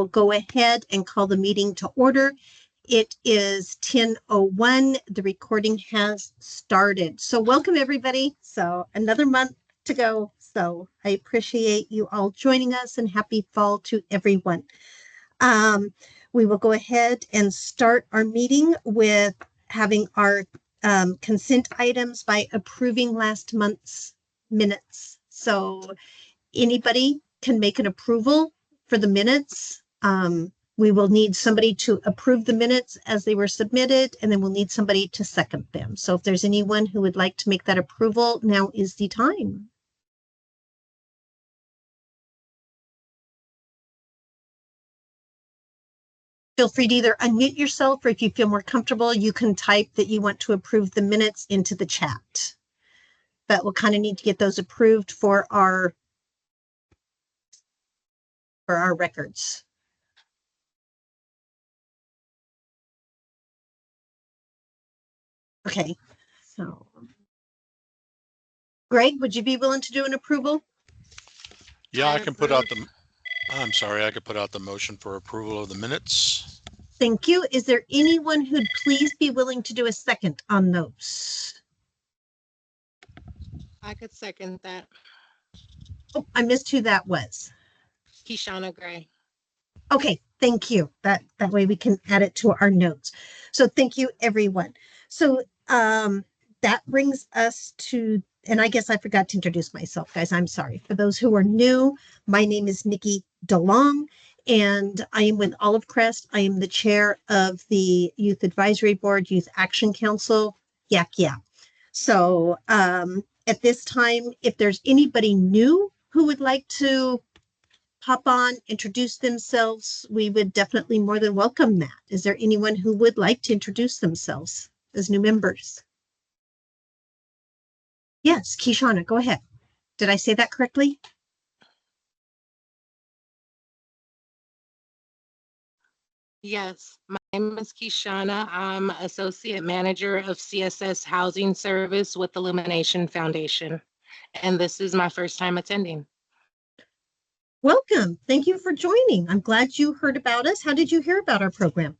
We'll go ahead and call the meeting to order. It is 10:01. The recording has started. So welcome everybody. So another month to go. So I appreciate you all joining us and happy fall to everyone. We will go ahead and start our meeting with having our consent items by approving last month's minutes. So anybody can make an approval for the minutes. We will need somebody to approve the minutes as they were submitted, and then we'll need somebody to second them. So if there's anyone who would like to make that approval, now is the time. Feel free to either unmute yourself, or if you feel more comfortable, you can type that you want to approve the minutes into the chat. But we'll kind of need to get those approved for our records. Okay, so Greg, would you be willing to do an approval? Yeah, I can put out the, I'm sorry, I could put out the motion for approval of the minutes. Thank you. Is there anyone who'd please be willing to do a second on those? I could second that. Oh, I missed who that was. Keshana Gray. Okay, thank you. That way we can add it to our notes. So thank you, everyone. So that brings us to, and I guess I forgot to introduce myself, guys. I'm sorry. For those who are new, my name is Nikki DeLong, and I am with Olive Crest. I am the chair of the Youth Advisory Board, Youth Action Council, YAC. So at this time, if there's anybody new who would like to hop on, introduce themselves, we would definitely more than welcome that. Is there anyone who would like to introduce themselves as new members? Yes, Keshana, go ahead. Did I say that correctly? Yes, my name is Keshana. I'm Associate Manager of CSS Housing Service with Illumination Foundation, and this is my first time attending. Welcome. Thank you for joining. I'm glad you heard about us. How did you hear about our program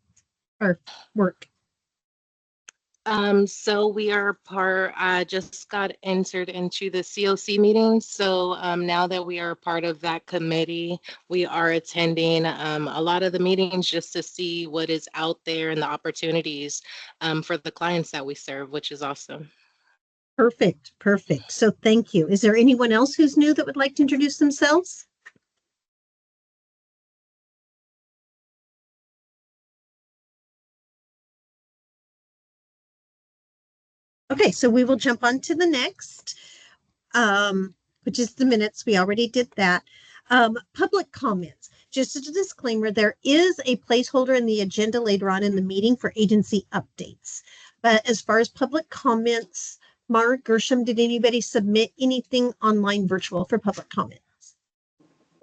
or work? So we are I just got entered into the COC meeting. So now that we are part of that committee, we are attending a lot of the meetings just to see what is out there and the opportunities for the clients that we serve, which is awesome. Perfect. So thank you. Is there anyone else who's new that would like to introduce themselves? Okay, so we will jump on to the next, which is the minutes. We already did that. Public comments. Just as a disclaimer, there is a placeholder in the agenda later on in the meeting for agency updates. But as far as public comments, Mara Gershom, did anybody submit anything online virtual for public comments?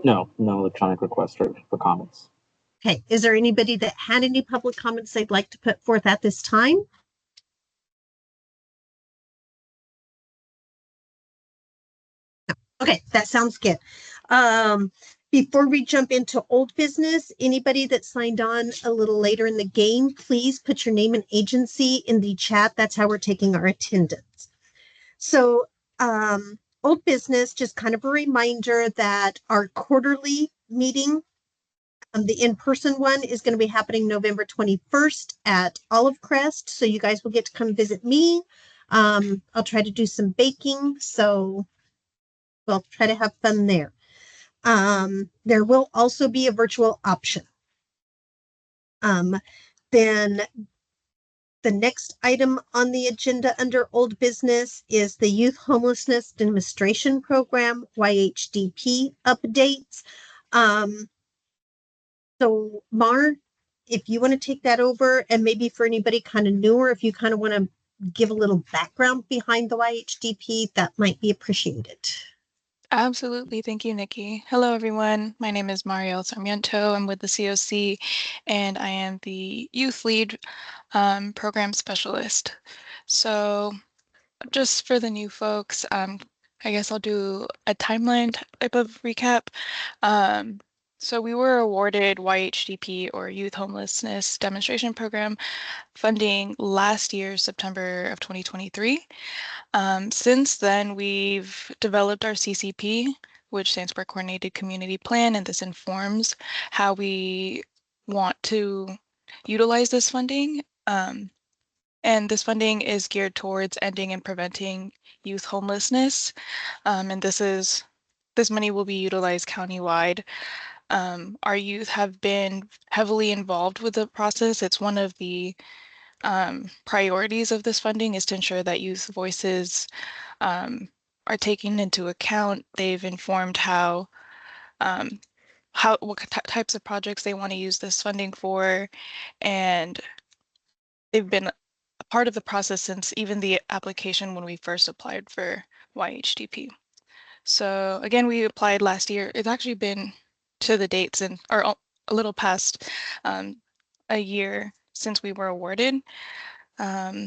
No electronic request for comments. Okay, is there anybody that had any public comments they'd like to put forth at this time? Okay, that sounds good. Before we jump into old business, anybody that signed on a little later in the game, please put your name and agency in the chat. That's how we're taking our attendance. So old business, just kind of a reminder that our quarterly meeting, the in-person one, is going to be happening November 21st at Olive Crest. So you guys will get to come visit me. I'll try to do some baking. So we'll try to have fun there. There will also be a virtual option. Then the next item on the agenda under old business is the Youth Homelessness Demonstration Program, YHDP updates. So Mar, if you want to take that over, and maybe for anybody kind of newer, if you kind of want to give a little background behind the YHDP, that might be appreciated. Absolutely. Thank you, Nikki. Hello, everyone. My name is Mariel Sarmiento. I'm with the COC, and I am the Youth Lead Program Specialist. So just for the new folks, I guess I'll do a timeline type of recap. So we were awarded YHDP, or Youth Homelessness Demonstration Program, funding last year, September of 2023. Since then, we've developed our CCP, which stands for Coordinated Community Plan, and this informs how we want to utilize this funding. And this funding is geared towards ending and preventing youth homelessness. And this money will be utilized countywide. Our youth have been heavily involved with the process. It's one of the priorities of this funding is to ensure that youth voices are taken into account. They've informed um, what types of projects they want to use this funding for, and they've been a part of the process since even the application when we first applied for YHDP. So again, we applied last year. It's actually been to the dates and or a little past a year since we were awarded. Our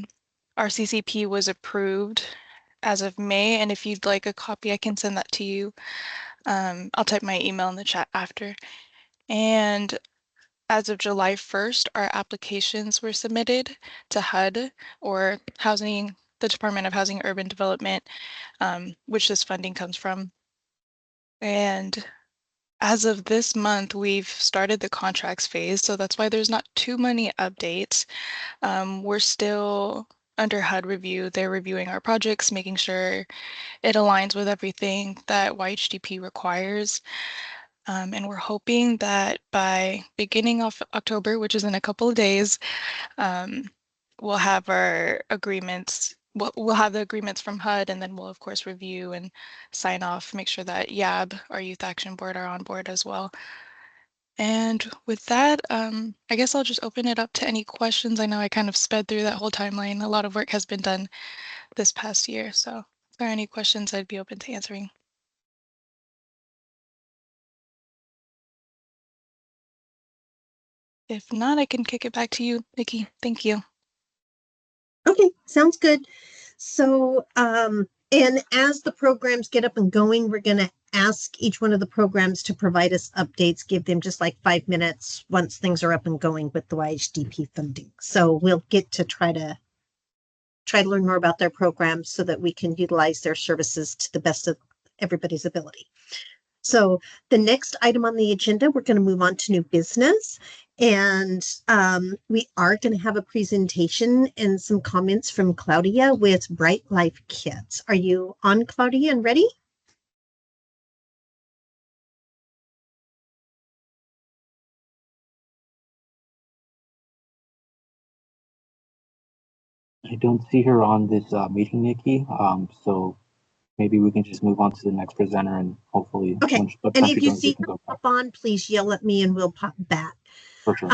CCP was approved as of May, and if you'd like a copy, I can send that to you. I'll type my email in the chat after. And as of July 1st, our applications were submitted to HUD, or the Department of Housing and Urban Development, which this funding comes from. And as of this month, we've started the contracts phase, so that's why there's not too many updates. We're still under HUD review. They're reviewing our projects, making sure it aligns with everything that YHDP requires. And we're hoping that by beginning of October, which is in a couple of days, we'll have our agreements. We'll have the agreements from HUD, and then we'll of course review and sign off, make sure that YAB, our Youth Action Board, are on board as well. And with that, I guess I'll just open it up to any questions. I know I kind of sped through that whole timeline. A lot of work has been done this past year. So if there are any questions, I'd be open to answering. If not, I can kick it back to you, Nikki. Thank you. Okay, sounds good. So, and as the programs get up and going, we're going to ask each one of the programs to provide us updates, give them just like 5 minutes once things are up and going with the YHDP funding. So we'll get to try to learn more about their programs so that we can utilize their services to the best of everybody's ability. So the next item on the agenda, we're going to move on to new business. And we are going to have a presentation and some comments from Claudia with Bright Life Kids. Are you on, Claudia, and ready? I don't see her on this meeting, Nikki. So maybe we can just move on to the next presenter and hopefully. Okay. And if you see her pop on, please yell at me and we'll pop back. For sure.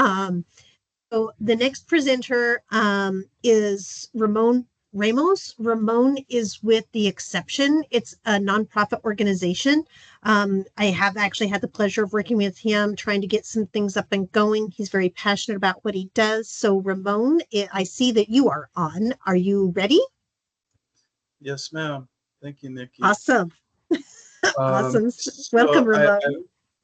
So the next presenter is Ramon Ramos. Ramon is with The Exception. It's a nonprofit organization. I have actually had the pleasure of working with him, trying to get some things up and going. He's very passionate about what he does. So Ramon, I see that you are on. Are you ready? Yes, ma'am. Thank you, Nikki. Awesome. Awesome. Welcome, Ramon.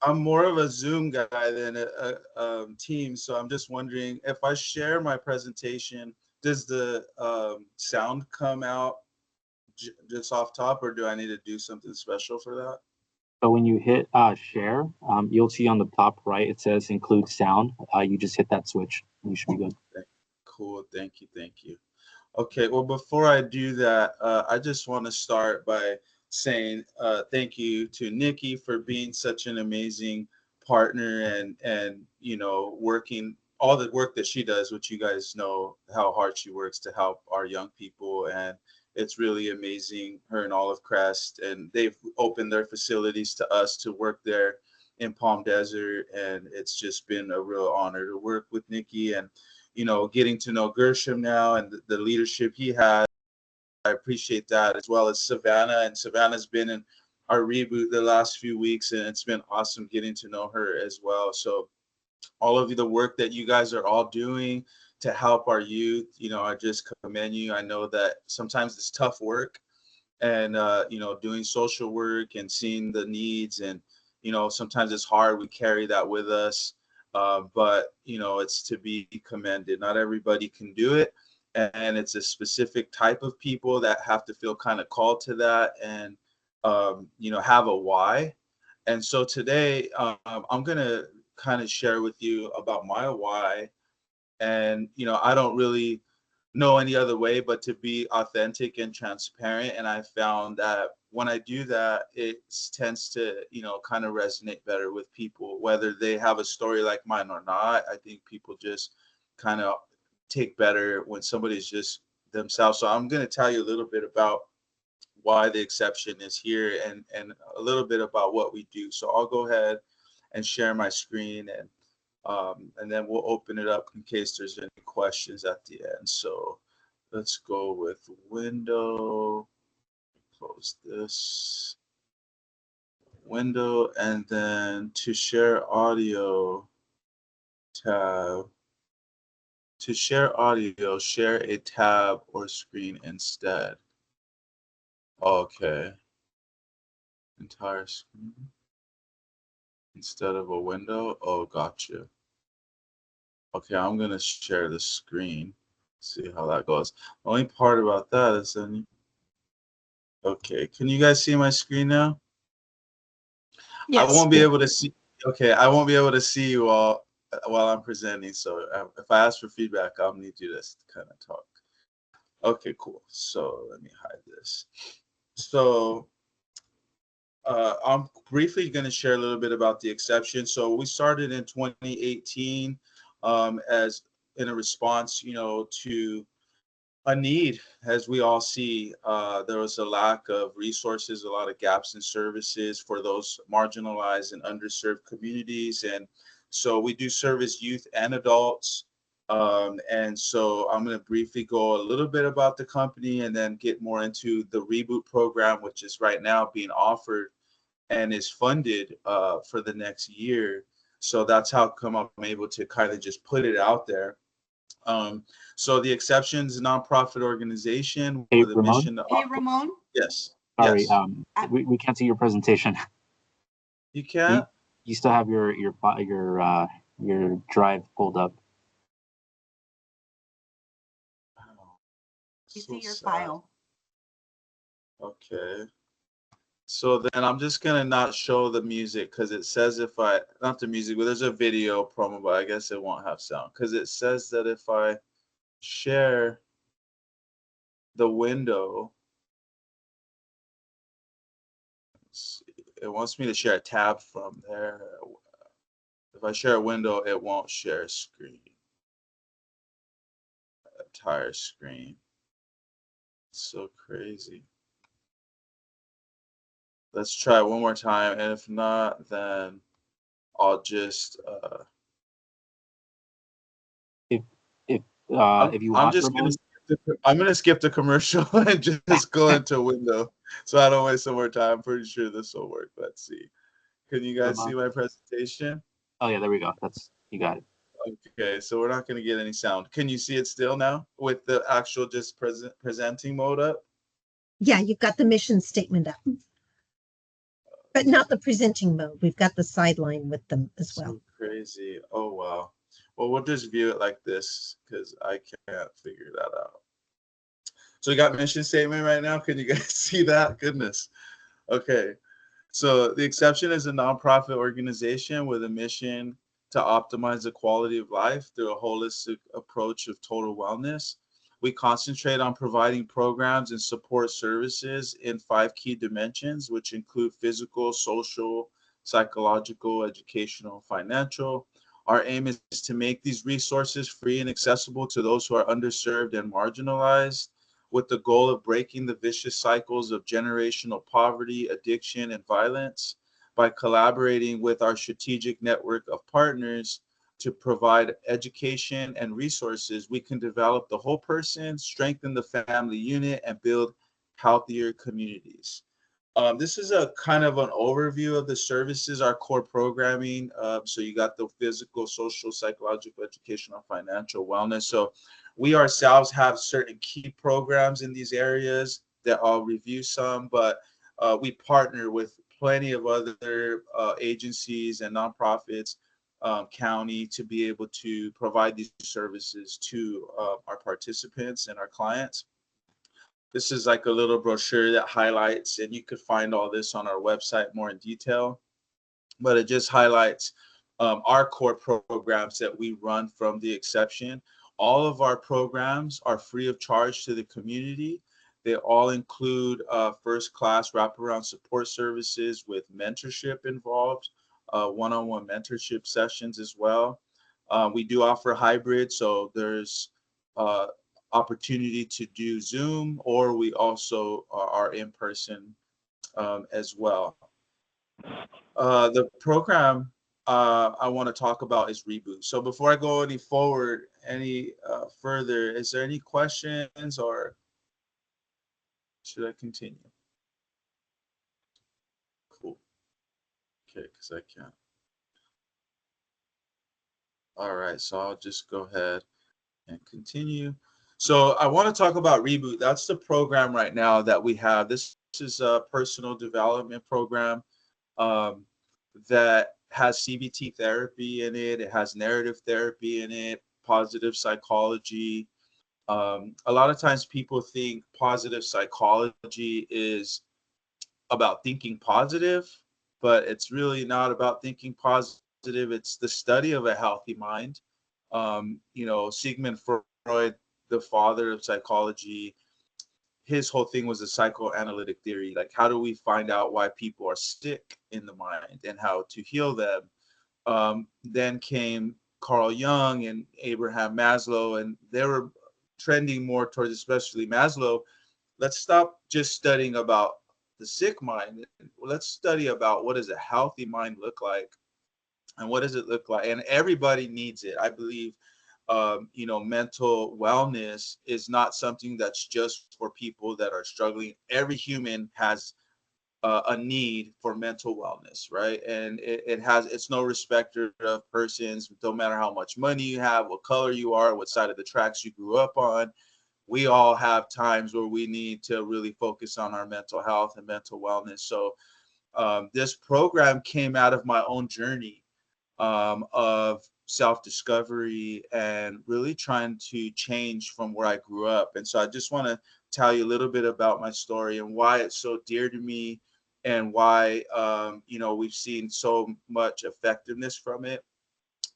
I'm more of a Zoom guy than a Teams, so I'm just wondering if I share my presentation, does the sound come out just off top, or do I need to do something special for that? So when you hit share, you'll see on the top right, it says include sound. You just hit that switch and you should be good. Cool. Thank you. Thank you. Okay. Well, before I do that, I just want to start by saying thank you to Nikki for being such an amazing partner and you know, working all the work that she does, which you guys know how hard she works to help our young people. And it's really amazing, her and Olive Crest, and they've opened their facilities to us to work there in Palm Desert. And it's just been a real honor to work with Nikki, and, you know, getting to know Gershom now and the leadership he has. I appreciate that, as well as Savannah. And Savannah's been in our reboot the last few weeks, and it's been awesome getting to know her as well. So all of the work that you guys are all doing to help our youth, you know, I just commend you. I know that sometimes it's tough work, and, you know, doing social work and seeing the needs and, sometimes it's hard. We carry that with us. But it's to be commended. Not everybody can do it. And it's a specific type of people that have to feel kind of called to that and, have a why. And so today I'm going to kind of share with you about my why. And, I don't really know any other way but to be authentic and transparent. And I found that when I do that, it tends to, kind of resonate better with people, whether they have a story like mine or not. I think people just kind of take better when somebody's just themselves. So I'm going to tell you a little bit about why the exception is here and a little bit about what we do. So I'll go ahead and share my screen and then we'll open it up in case there's any questions at the end. So let's go with window, close this window, and then to share audio tab. To share audio, share a tab or screen instead. Okay. Entire screen instead of a window. Oh, gotcha. Okay, I'm gonna share the screen. See how that goes. The only part about that is then. Okay, can you guys see my screen now? Yes. I won't be able to see. Okay, I won't be able to see you all while I'm presenting. So if I ask for feedback, I'll need you to kind of talk. Okay, cool. So let me hide this. So I'm briefly going to share a little bit about the exception. So we started in 2018 as in a response, to a need. As we all see, there was a lack of resources, a lot of gaps in services for those marginalized and underserved communities. And so we do service youth and adults. And so I'm going to briefly go a little bit about the company and then get more into the Reboot program, which is right now being offered and is funded for the next year. So that's how come I'm able to kind of just put it out there. So the Exception's a nonprofit organization Hey, with a Ramon? mission to. Hey, Ramon. Yes. Sorry, Yes. we can't see your presentation. You can't? You still have your drive pulled up. You So see your sad. file. Okay. So then I'm just gonna not show the music because it says if I, not the music, but there's a video promo, but I guess it won't have sound because it says that if I share the window, it wants me to share a tab from there. If I share a window, it won't share a screen. Entire screen. It's so crazy. Let's try one more time, and if not, then I'll just If you want, Ramon, I'm gonna skip the commercial and just go into a window so I don't waste some more time. I'm pretty sure this will work. Let's see. Can you guys see my presentation? Oh yeah, there we go. You got it. Okay, so we're not gonna get any sound. Can you see it still now with the actual just presenting mode up? Yeah, you've got the mission statement up, but not the presenting mode. We've got the sideline with them as well. So crazy. Oh wow. Well, we'll just view it like this because I can't figure that out. So we got mission statement right now. Can you guys see that? Goodness. Okay. So the Exception is a nonprofit organization with a mission to optimize the quality of life through a holistic approach of total wellness. We concentrate on providing programs and support services in 5 key dimensions, which include physical, social, psychological, educational, financial. Our aim is to make these resources free and accessible to those who are underserved and marginalized, with the goal of breaking the vicious cycles of generational poverty, addiction, and violence. By collaborating with our strategic network of partners to provide education and resources, we can develop the whole person, strengthen the family unit, and build healthier communities. This is a kind of an overview of the services, our core programming. So you got the physical, social, psychological, educational, financial, wellness. So we ourselves have certain key programs in these areas that I'll review some, but we partner with plenty of other agencies and nonprofits, county, to be able to provide these services to our participants and our clients. This is like a little brochure that highlights, and you could find all this on our website more in detail, but it just highlights our core programs that we run from the exception. All of our programs are free of charge to the community. They all include first-class wraparound support services with mentorship involved, one-on-one mentorship sessions as well. We do offer hybrid, so there's opportunity to do Zoom, or we also are in person as well. The program I want to talk about is Reboot. So before I go any further, is there any questions, or should I continue? Cool. Okay, because I can't. All right, so I'll just go ahead and continue. So I want to talk about Reboot. That's the program right now that we have. This is a personal development program that has CBT therapy in it. It has narrative therapy in it, positive psychology. A lot of times people think positive psychology is about thinking positive, but it's really not about thinking positive. It's the study of a healthy mind. Sigmund Freud, the father of psychology, his whole thing was a psychoanalytic theory. Like, how do we find out why people are sick in the mind and how to heal them? Then came Carl Jung and Abraham Maslow, and they were trending more towards, especially Maslow, let's stop just studying about the sick mind. Let's study about what does a healthy mind look like, and what does it look like? And everybody needs it. I believe, mental wellness is not something that's just for people that are struggling. Every human has a need for mental wellness, right? And it's no respecter of persons. Don't matter how much money you have, what color you are, what side of the tracks you grew up on. We all have times where we need to really focus on our mental health and mental wellness. So this program came out of my own journey of self-discovery and really trying to change from where I grew up. And so I just want to tell you a little bit about my story and why it's so dear to me, and why we've seen so much effectiveness from it.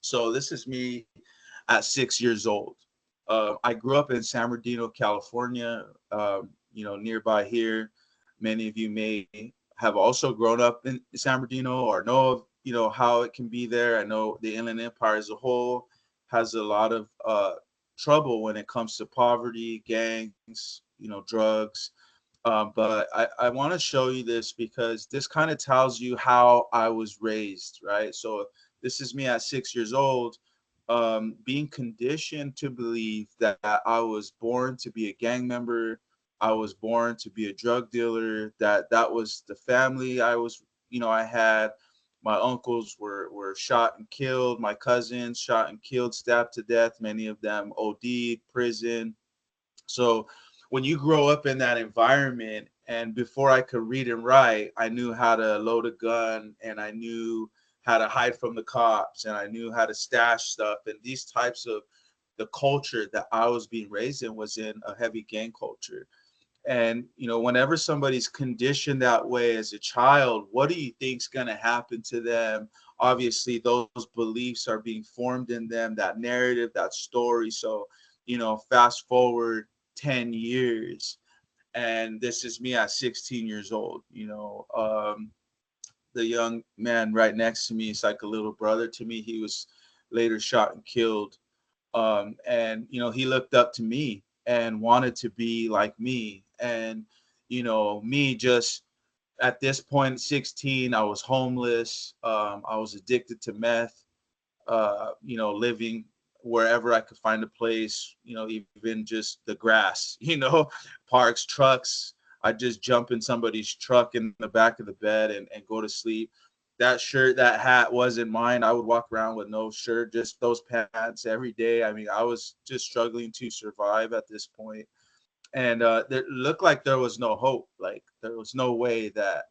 So this is me at 6 years old. I grew up in San Bernardino, California, nearby here. Many of you may have also grown up in San Bernardino or know of how it can be there. I know the Inland Empire as a whole has a lot of trouble when it comes to poverty, gangs, drugs. But I want to show you this because this kind of tells you how I was raised, right? So this is me at 6 years old, being conditioned to believe that I was born to be a gang member. I was born to be a drug dealer, that was the family I had. My uncles were shot and killed. My cousins shot and killed, stabbed to death. Many of them OD'd, prison. So when you grow up in that environment, and before I could read and write, I knew how to load a gun, and I knew how to hide from the cops, and I knew how to stash stuff. And these types of the culture that I was being raised in was in a heavy gang culture. And, whenever somebody's conditioned that way as a child, what do you think's going to happen to them? Obviously, those beliefs are being formed in them, that narrative, that story. So, fast forward 10 years, and this is me at 16 years old. The young man right next to me is like a little brother to me. He was later shot and killed. And he looked up to me and wanted to be like me. And me, just at this point, 16, I was homeless. I was addicted to meth. Living wherever I could find a place, even just the grass, parks, trucks. I just jump in somebody's truck in the back of the bed and go to sleep. That shirt, that hat wasn't mine. I would walk around with no shirt, just those pants every day. I mean, I was just struggling to survive at this point. And it looked like there was no hope. Like, there was no way that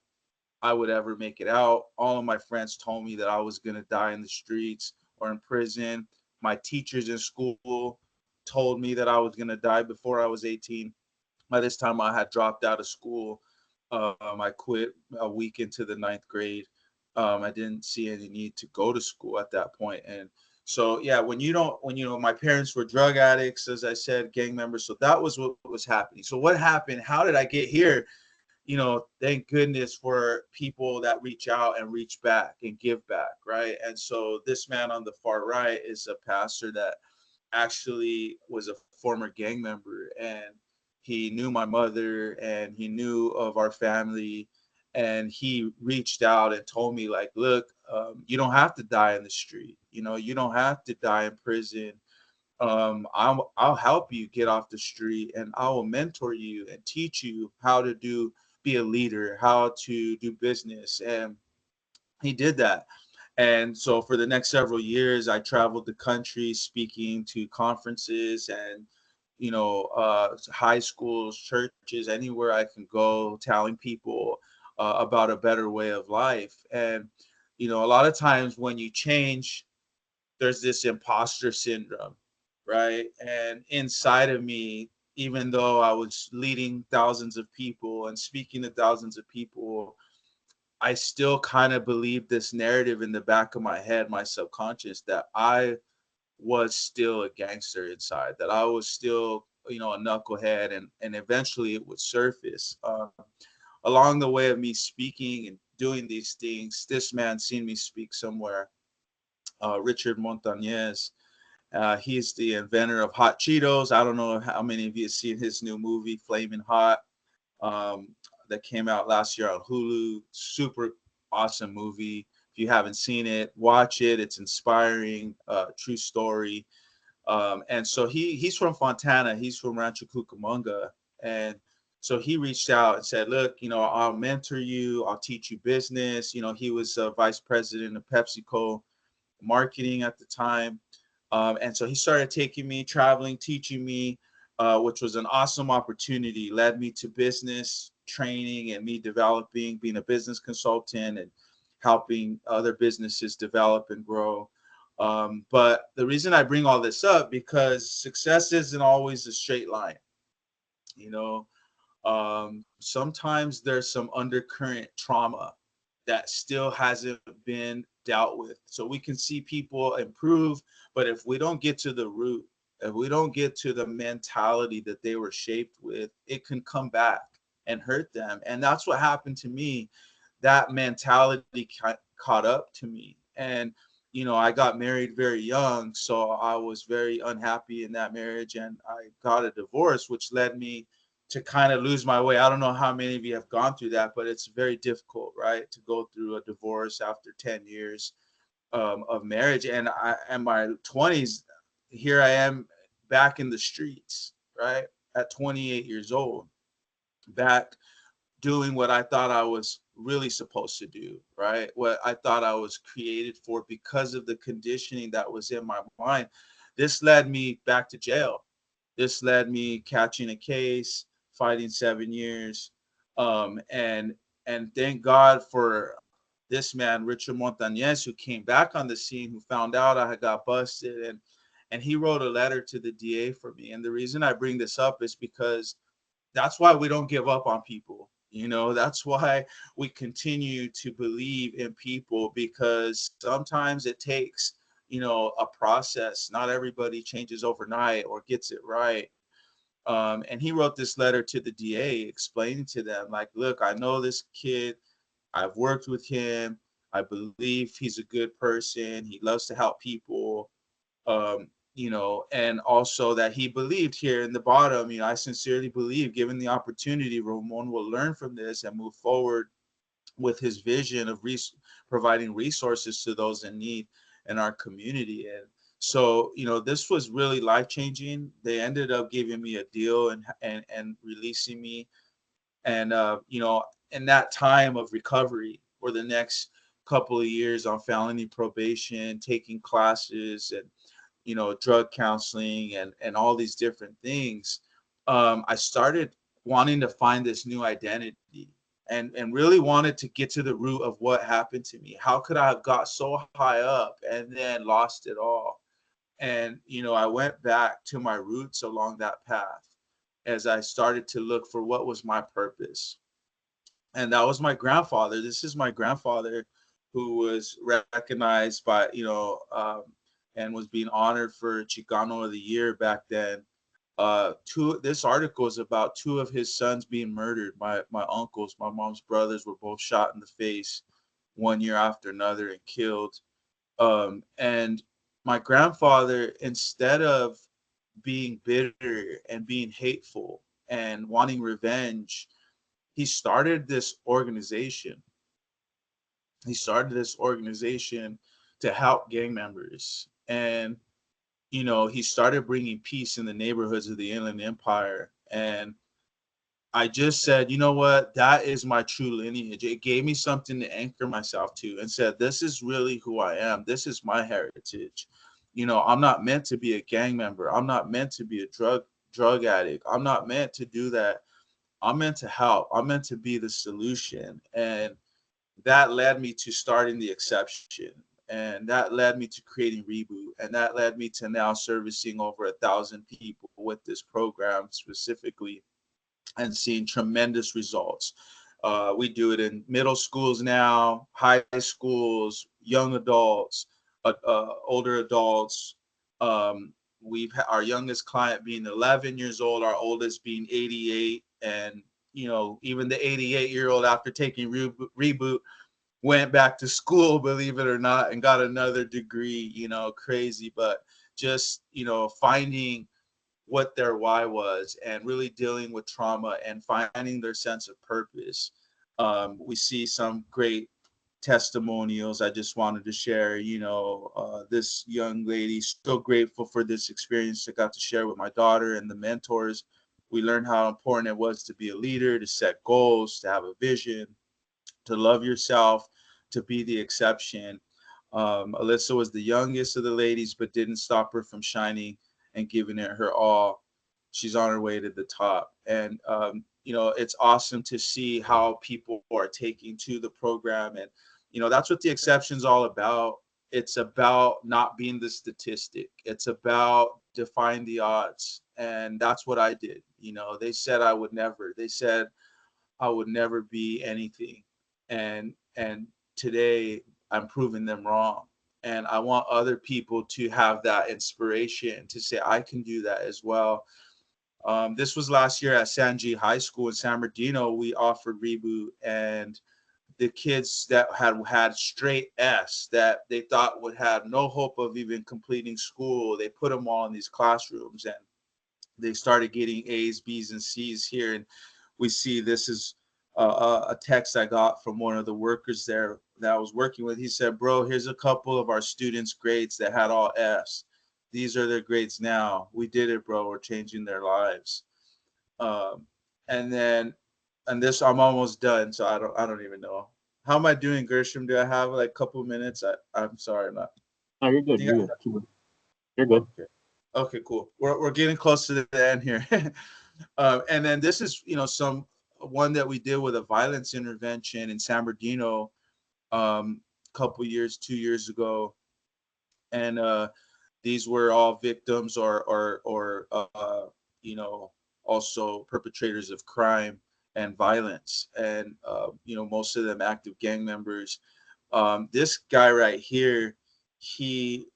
I would ever make it out. All of my friends told me that I was going to die in the streets or in prison. My teachers in school told me that I was going to die before I was 18. By this time, I had dropped out of school. I quit a week into the ninth grade. I didn't see any need to go to school at that point. And so, yeah, when you know, my parents were drug addicts, as I said, gang members. So that was what was happening. So what happened? How did I get here? Thank goodness for people that reach out and reach back and give back, right? And so this man on the far right is a pastor that actually was a former gang member, and he knew my mother and he knew of our family, and he reached out and told me, like, look, you don't have to die in the street, you don't have to die in prison. I'll help you get off the street, and I will mentor you and teach you how to be a leader, how to do business. And he did that. And so for the next several years, I traveled the country speaking to conferences and, high schools, churches, anywhere I can go, telling people about a better way of life. And, a lot of times when you change, there's this imposter syndrome, right? And inside of me, even though I was leading thousands of people and speaking to thousands of people, I still kind of believed this narrative in the back of my head, my subconscious, that I was still a gangster inside, that I was still, a knucklehead, and eventually it would surface. Along the way of me speaking and doing these things, this man seen me speak somewhere, Richard Montañez. He's the inventor of Hot Cheetos. I don't know how many of you have seen his new movie, Flaming Hot, that came out last year on Hulu. Super awesome movie. If you haven't seen it, watch it. It's inspiring, true story. And so he's from Fontana. He's from Rancho Cucamonga. And so he reached out and said, look, I'll mentor you. I'll teach you business. He was vice president of PepsiCo marketing at the time. And so he started taking me, traveling, teaching me, which was an awesome opportunity, led me to business training and me developing, being a business consultant and helping other businesses develop and grow. But the reason I bring all this up, because success isn't always a straight line. Sometimes there's some undercurrent trauma that still hasn't been dealt with. So we can see people improve, but if we don't get to the root, if we don't get to the mentality that they were shaped with, it can come back and hurt them. And that's what happened to me. That mentality caught up to me. And, I got married very young, so I was very unhappy in that marriage, and I got a divorce, which led me to kind of lose my way. I don't know how many of you have gone through that, but it's very difficult, right? To go through a divorce after 10 years of marriage. And in my 20s, here I am back in the streets, right? At 28 years old, back doing what I thought I was really supposed to do, right? What I thought I was created for because of the conditioning that was in my mind. This led me back to jail. This led me catching a case, fighting 7 years. And thank God for this man, Richard Montañez, who came back on the scene, who found out I had got busted, and he wrote a letter to the DA for me. And the reason I bring this up is because that's why we don't give up on people. That's why we continue to believe in people, because sometimes it takes, a process. Not everybody changes overnight or gets it right. And he wrote this letter to the DA explaining to them, like, look, I know this kid. I've worked with him. I believe he's a good person. He loves to help people. And also that he believed here in the bottom, I sincerely believe, given the opportunity, Ramon will learn from this and move forward with his vision of providing resources to those in need in our community. And so, this was really life-changing. They ended up giving me a deal and releasing me. And, in that time of recovery for the next couple of years on felony probation, taking classes and, drug counseling and all these different things, I started wanting to find this new identity. and really wanted to get to the root of what happened to me. How could I have got so high up and then lost it all? And, you know, I went back to my roots along that path as I started to look for what was my purpose. And that was my grandfather. This is my grandfather who was recognized by, and was being honored for Chicano of the Year back then. This article is about two of his sons being murdered. My uncles, my mom's brothers, were both shot in the face one year after another and killed. And my grandfather, instead of being bitter and being hateful and wanting revenge, he started this organization. He started this organization to help gang members. And, you know, he started bringing peace in the neighborhoods of the Inland Empire. And I just said, you know what, that is my true lineage. It gave me something to anchor myself to and said, this is really who I am. This is my heritage. You know, I'm not meant to be a gang member. I'm not meant to be a drug addict. I'm not meant to do that. I'm meant to help. I'm meant to be the solution. And that led me to starting The Exception. And that led me to creating Reboot. And that led me to now servicing over 1,000 people with this program specifically and seeing tremendous results. We do it in middle schools now, high schools, young adults, older adults. We've our youngest client being 11 years old, our oldest being 88. And, you know, even the 88-year-old, after taking Reboot, went back to school, believe it or not, and got another degree, you know, crazy. But just, you know, finding what their why was and really dealing with trauma and finding their sense of purpose. We see some great testimonials. I just wanted to share, this young lady, so grateful for this experience I got to share with my daughter and the mentors. We learned how important it was to be a leader, to set goals, to have a vision, to love yourself, to be the exception. Alyssa was the youngest of the ladies, but didn't stop her from shining and giving it her all. She's on her way to the top. And, it's awesome to see how people are taking to the program. And, that's what The Exception's all about. It's about not being the statistic. It's about defying the odds. And that's what I did. They said I would never. They said I would never be anything. And today I'm proving them wrong. And I want other people to have that inspiration to say, I can do that as well. This was last year at Sanji High School in San Bernardino. We offered Reboot, and the kids that had straight S that they thought would have no hope of even completing school, they put them all in these classrooms, and they started getting A's, B's, and C's here. And we see this is a text I got from one of the workers there that I was working with. He said, bro, here's a couple of our students' grades that had all F's. These are their grades now. We did it, bro. We're changing their lives. And this, I'm almost done, so I don't even know. How am I doing, Gershom? Do I have like a couple minutes? I'm sorry, not. No, you're good. You're good. You're good. Okay, cool. We're getting close to the end here. And then this is, one that we did with a violence intervention in San Bernardino, couple years, 2 years ago. And these were all victims or also perpetrators of crime and violence. And, most of them active gang members. This guy right here, he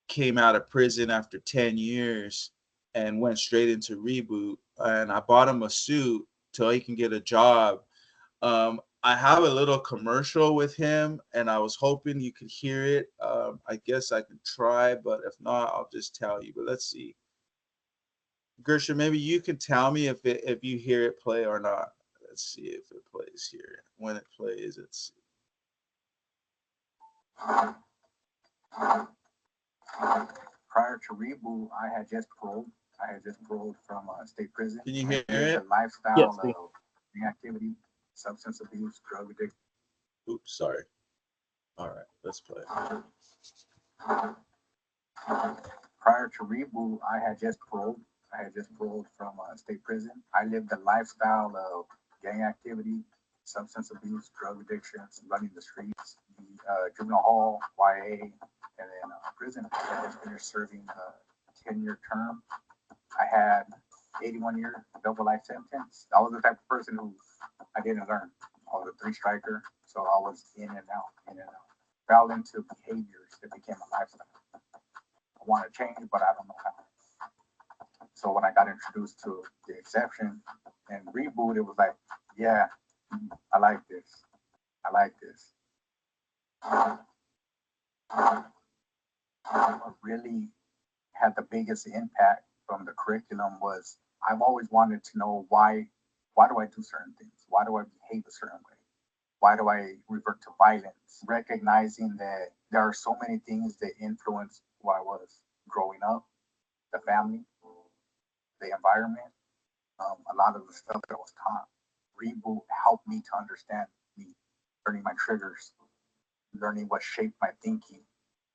came out of prison after 10 years and went straight into Reboot. And I bought him a suit till he can get a job. I have a little commercial with him, and I was hoping you could hear it. I guess I can try, but if not, I'll just tell you. But let's see. Gershom, maybe you can tell me if you hear it play or not. Let's see if it plays here. When it plays, let's see. Prior to Reboot, I had just paroled. From state prison. Can you hear it? The lifestyle of activity, substance abuse, drug addiction. Oops, sorry. All right, let's play. Prior to Reboot, I had just paroled from state prison. I lived a lifestyle of gang activity, substance abuse, drug addictions, running the streets, juvenile hall, YA, and then prison. I just finished serving a 10-year term. I had 81 year double life sentence. I was the type of person who I didn't learn. I was a 3-striker, so I was in and out, in and out. Fell into behaviors that became a lifestyle. I want to change, but I don't know how. So when I got introduced to the exception and reboot, it was like, yeah, I like this. I like this. What really had the biggest impact from the curriculum was I've always wanted to know why do I do certain things? Why do I behave a certain way? Why do I revert to violence? Recognizing that there are so many things that influence who I was growing up, the family, the environment, a lot of the stuff that was taught. Reboot helped me to understand me, learning my triggers, learning what shaped my thinking,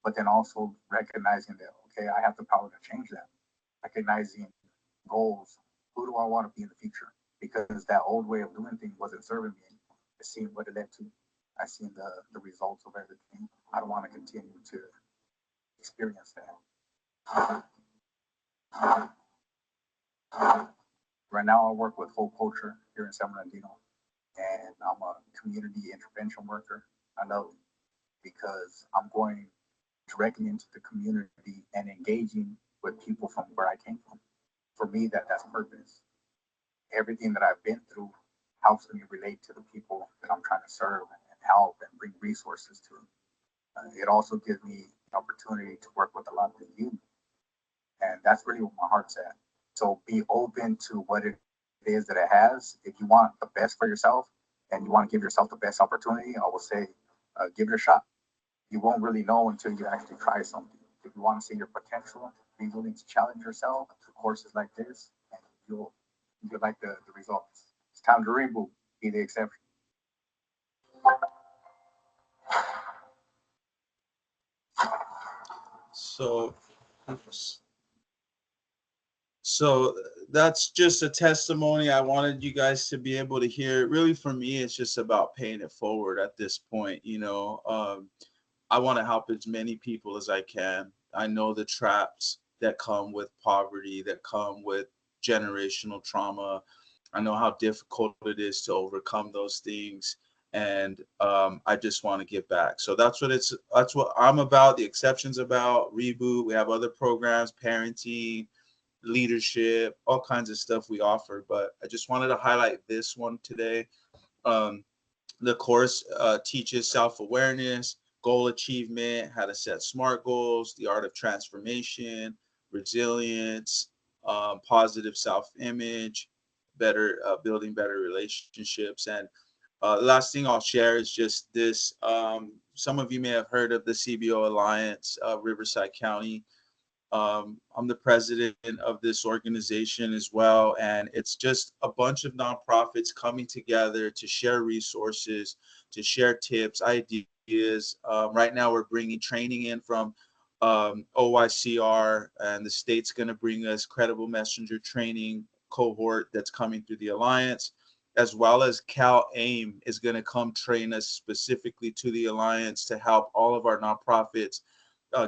but then also recognizing that, okay, I have the power to change that. Recognizing goals. Who do I want to be in the future? Because that old way of doing things wasn't serving me. I seen what it led to. I seen the results of everything. I don't want to continue to experience that. Right now, I work with Whole Culture here in San Bernardino, and I'm a community intervention worker. I love it because I'm going directly into the community and engaging with people from where I came from. For me, that's purpose. Everything that I've been through helps me relate to the people that I'm trying to serve and help and bring resources to. It also gives me the opportunity to work with a lot of the youth, and that's really what my heart's at. So be open to what it is that it has. If you want the best for yourself and you want to give yourself the best opportunity, I will say, give it a shot. You won't really know until you actually try something. If you want to see your potential, be willing to challenge yourself to courses like this, and you'll like the results. It's time to reboot, be the exception. So that's just a testimony. I wanted you guys to be able to hear. Really, for me, it's just about paying it forward at this point. I want to help as many people as I can. I know the traps that come with poverty, that come with generational trauma. I know how difficult it is to overcome those things. And I just want to give back. So that's what I'm about. The Exception's about. Reboot. We have other programs, parenting, leadership, all kinds of stuff we offer. But I just wanted to highlight this one today. The course teaches self-awareness, goal achievement, how to set SMART goals, the art of transformation, resilience, positive self-image, better building better relationships. And the last thing I'll share is just this. Some of you may have heard of the CBO Alliance, Riverside County. I'm the president of this organization as well, and it's just a bunch of nonprofits coming together to share resources, to share tips, ideas. Right now, we're bringing training in from OYCR, and the state's going to bring us credible messenger training cohort that's coming through the Alliance, as well as CalAIM is going to come train us specifically to the Alliance to help all of our nonprofits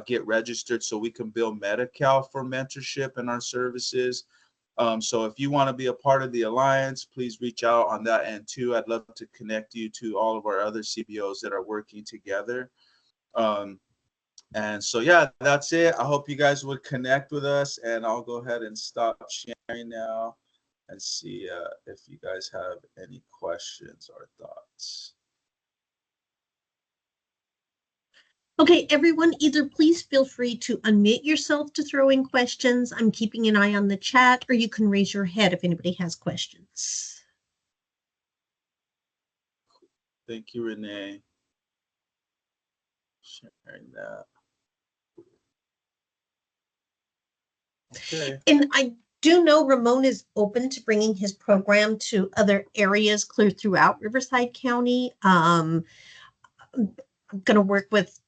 get registered so we can build Medi-Cal for mentorship and our services. So if you want to be a part of the Alliance, please reach out on that end too. I'd love to connect you to all of our other CBOs that are working together. And so, yeah, that's it. I hope you guys would connect with us, and I'll go ahead and stop sharing now and see if you guys have any questions or thoughts. Okay, everyone, either please feel free to unmute yourself to throw in questions. I'm keeping an eye on the chat, or you can raise your head if anybody has questions. Thank you, Renee. Sharing that. Okay. And I do know Ramon is open to bringing his program to other areas clear throughout Riverside County. I'm going to work with,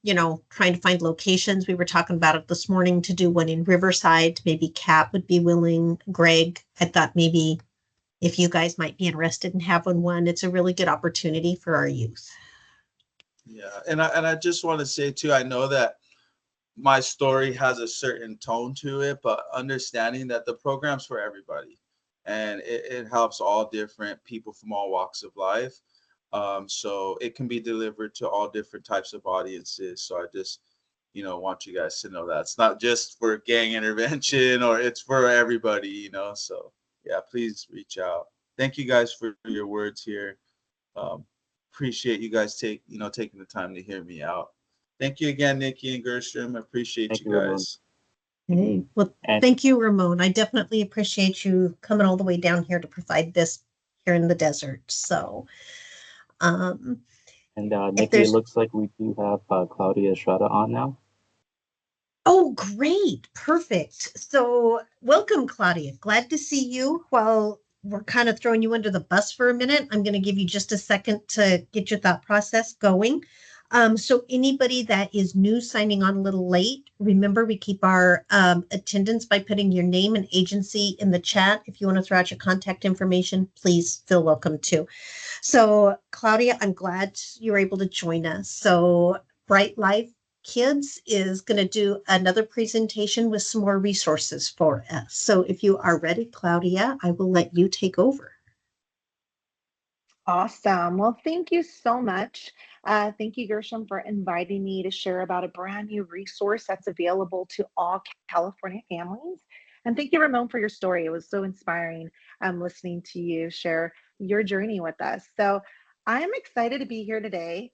trying to find locations. We were talking about it this morning to do one in Riverside. Maybe Kat would be willing. Greg, I thought maybe if you guys might be interested in having one, it's a really good opportunity for our youth. Yeah, and I just want to say too, I know that my story has a certain tone to it, but understanding that the program's for everybody, and it helps all different people from all walks of life. So it can be delivered to all different types of audiences. So I just, want you guys to know that it's not just for gang intervention, or it's for everybody. So yeah, please reach out. Thank you guys for your words here. Um, Appreciate you guys taking the time to hear me out. Thank you again, Nikki and Gerstrom. I appreciate Thank you you, Ramon. guys. Hey, well, And thank you, Ramon. I definitely appreciate you coming all the way down here to provide this here in the desert. So, um, if Nikki, it there's, looks like we do have Claudia Estrada on now. oh, great, perfect. So, welcome, Claudia. Glad to see you. While we're kind of throwing you under the bus for a minute, I'm going to give you just a second to get your thought process going. So anybody that is new signing on a little late, remember we keep our attendance by putting your name and agency in the chat. If you want to throw out your contact information, please feel welcome to. So Claudia, I'm glad you were able to join us. So Bright Life Kids is going to do another presentation with some more resources for us. So if you are ready, Claudia, I will let you take over. Awesome. Well, thank you so much. Thank you, Gershom, for inviting me to share about a brand new resource that's available to all California families. And thank you, Ramon, for your story. It was so inspiring listening to you share your journey with us. So I'm excited to be here today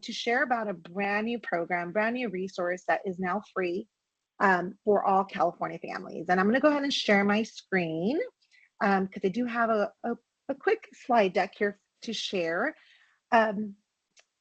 to share about a brand new program, brand new resource that is now free for all California families. And I'm going to go ahead and share my screen because I do have a quick slide deck here to share.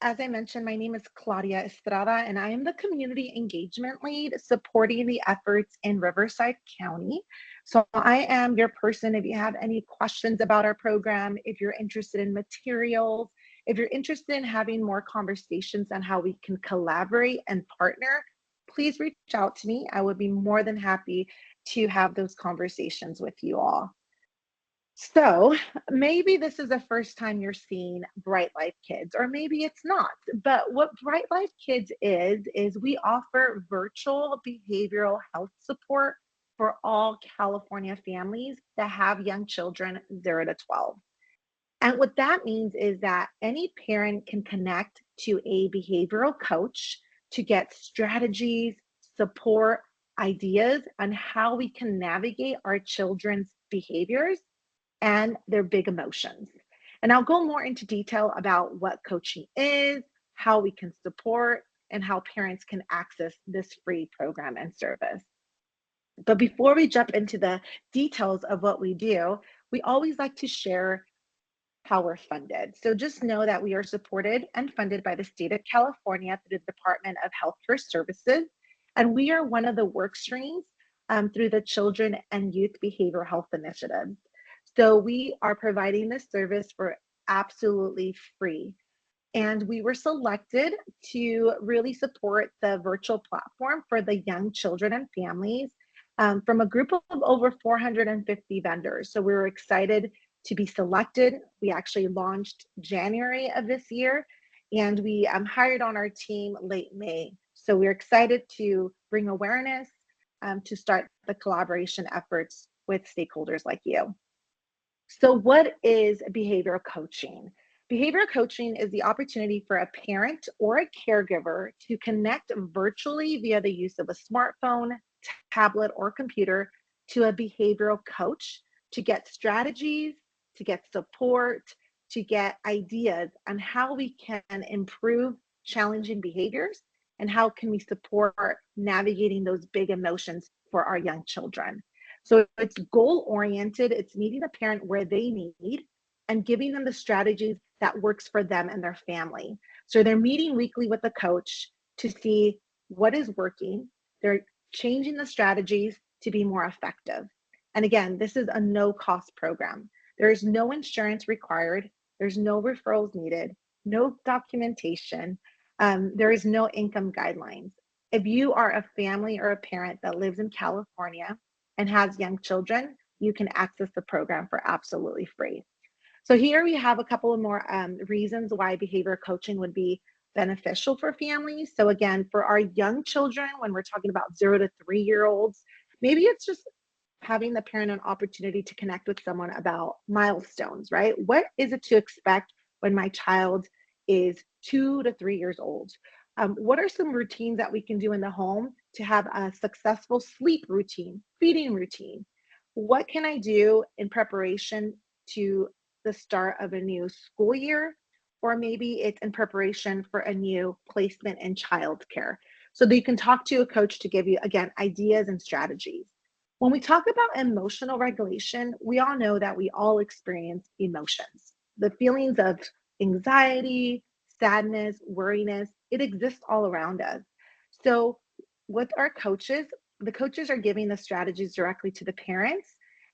As I mentioned, my name is Claudia Estrada, and I am the Community Engagement Lead supporting the efforts in Riverside County. So I am your person if you have any questions about our program, if you're interested in materials, if you're interested in having more conversations on how we can collaborate and partner, please reach out to me. I would be more than happy to have those conversations with you all. So maybe this is the first time you're seeing Bright Life Kids, or maybe it's not. But what Bright Life Kids is we offer virtual behavioral health support for all California families that have young children 0 to 12. And what that means is that any parent can connect to a behavioral coach to get strategies, support, ideas on how we can navigate our children's behaviors and their big emotions. And I'll go more into detail about what coaching is, how we can support, and how parents can access this free program and service. But before we jump into the details of what we do, we always like to share how we're funded. So just know that we are supported and funded by the state of California through the Department of Healthcare Services. And we are one of the work streams through the Children and Youth Behavioral Health Initiative. So we are providing this service for absolutely free. And we were selected to really support the virtual platform for the young children and families from a group of over 450 vendors. So we were excited to be selected. We actually launched January of this year, and we hired on our team late May. So we're excited to bring awareness to start the collaboration efforts with stakeholders like you. So what is behavioral coaching? Behavioral coaching is the opportunity for a parent or a caregiver to connect virtually via the use of a smartphone, tablet, or computer to a behavioral coach to get strategies, to get support, to get ideas on how we can improve challenging behaviors and how can we support navigating those big emotions for our young children. So it's goal oriented, it's meeting the parent where they need and giving them the strategies that works for them and their family. So they're meeting weekly with the coach to see what is working. They're changing the strategies to be more effective. And again, this is a no cost program. There is no insurance required. There's no referrals needed, no documentation. There is no income guidelines. If you are a family or a parent that lives in California and has young children, you can access the program for absolutely free. So here we have a couple of more reasons why behavior coaching would be beneficial for families. So again, for our young children, when we're talking about 0 to 3-year-olds, maybe it's just having the parent an opportunity to connect with someone about milestones, right? What is it to expect when my child is 2 to 3 years old? What are some routines that we can do in the home to have a successful sleep routine, feeding routine? What can I do in preparation to the start of a new school year? Or maybe it's in preparation for a new placement in childcare. So that you can talk to a coach to give you, again, ideas and strategies. When we talk about emotional regulation, we all know that we all experience emotions. The feelings of anxiety, sadness, worriness, it exists all around us. So with our coaches, the coaches are giving the strategies directly to the parents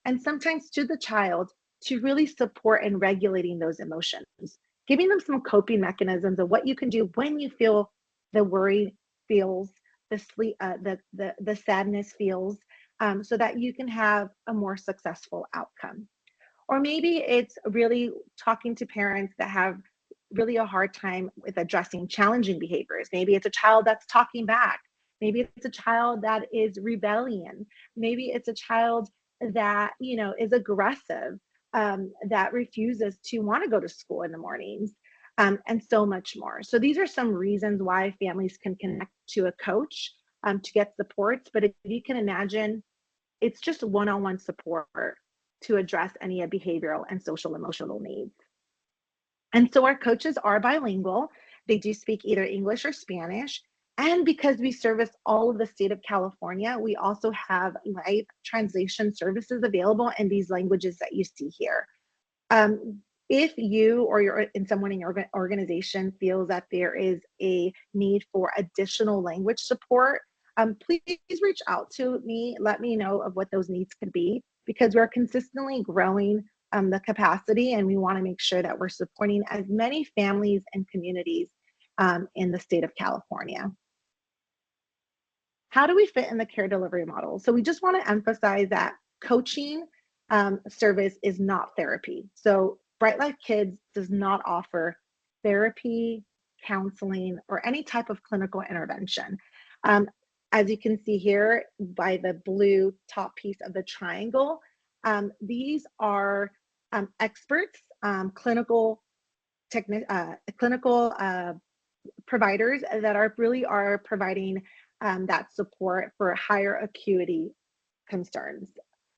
and sometimes to the child to really support in regulating those emotions, giving them some coping mechanisms of what you can do when you feel the worry feels, the sleep, the sadness feels, so that you can have a more successful outcome. Or maybe it's really talking to parents that have really a hard time with addressing challenging behaviors. Maybe it's a child that's talking back. Maybe it's a child that is rebellion. Maybe it's a child that, you know, is aggressive, that refuses to want to go to school in the mornings, and so much more. So these are some reasons why families can connect to a coach to get supports. But if you can imagine, it's just one-on-one support to address any behavioral and social emotional needs. And so our coaches are bilingual. They do speak either English or Spanish. And because we service all of the state of California, we also have live translation services available in these languages that you see here. If you or someone in your organization feels that there is a need for additional language support, please reach out to me. Let me know of what those needs could be, because we're consistently growing the capacity, and we want to make sure that we're supporting as many families and communities in the state of California. How do we fit in the care delivery model? So we just want to emphasize that coaching service is not therapy. So Bright Life Kids does not offer therapy, counseling, or any type of clinical intervention. As you can see here by the blue top piece of the triangle, these are experts, clinical providers that are providing that support for higher acuity concerns.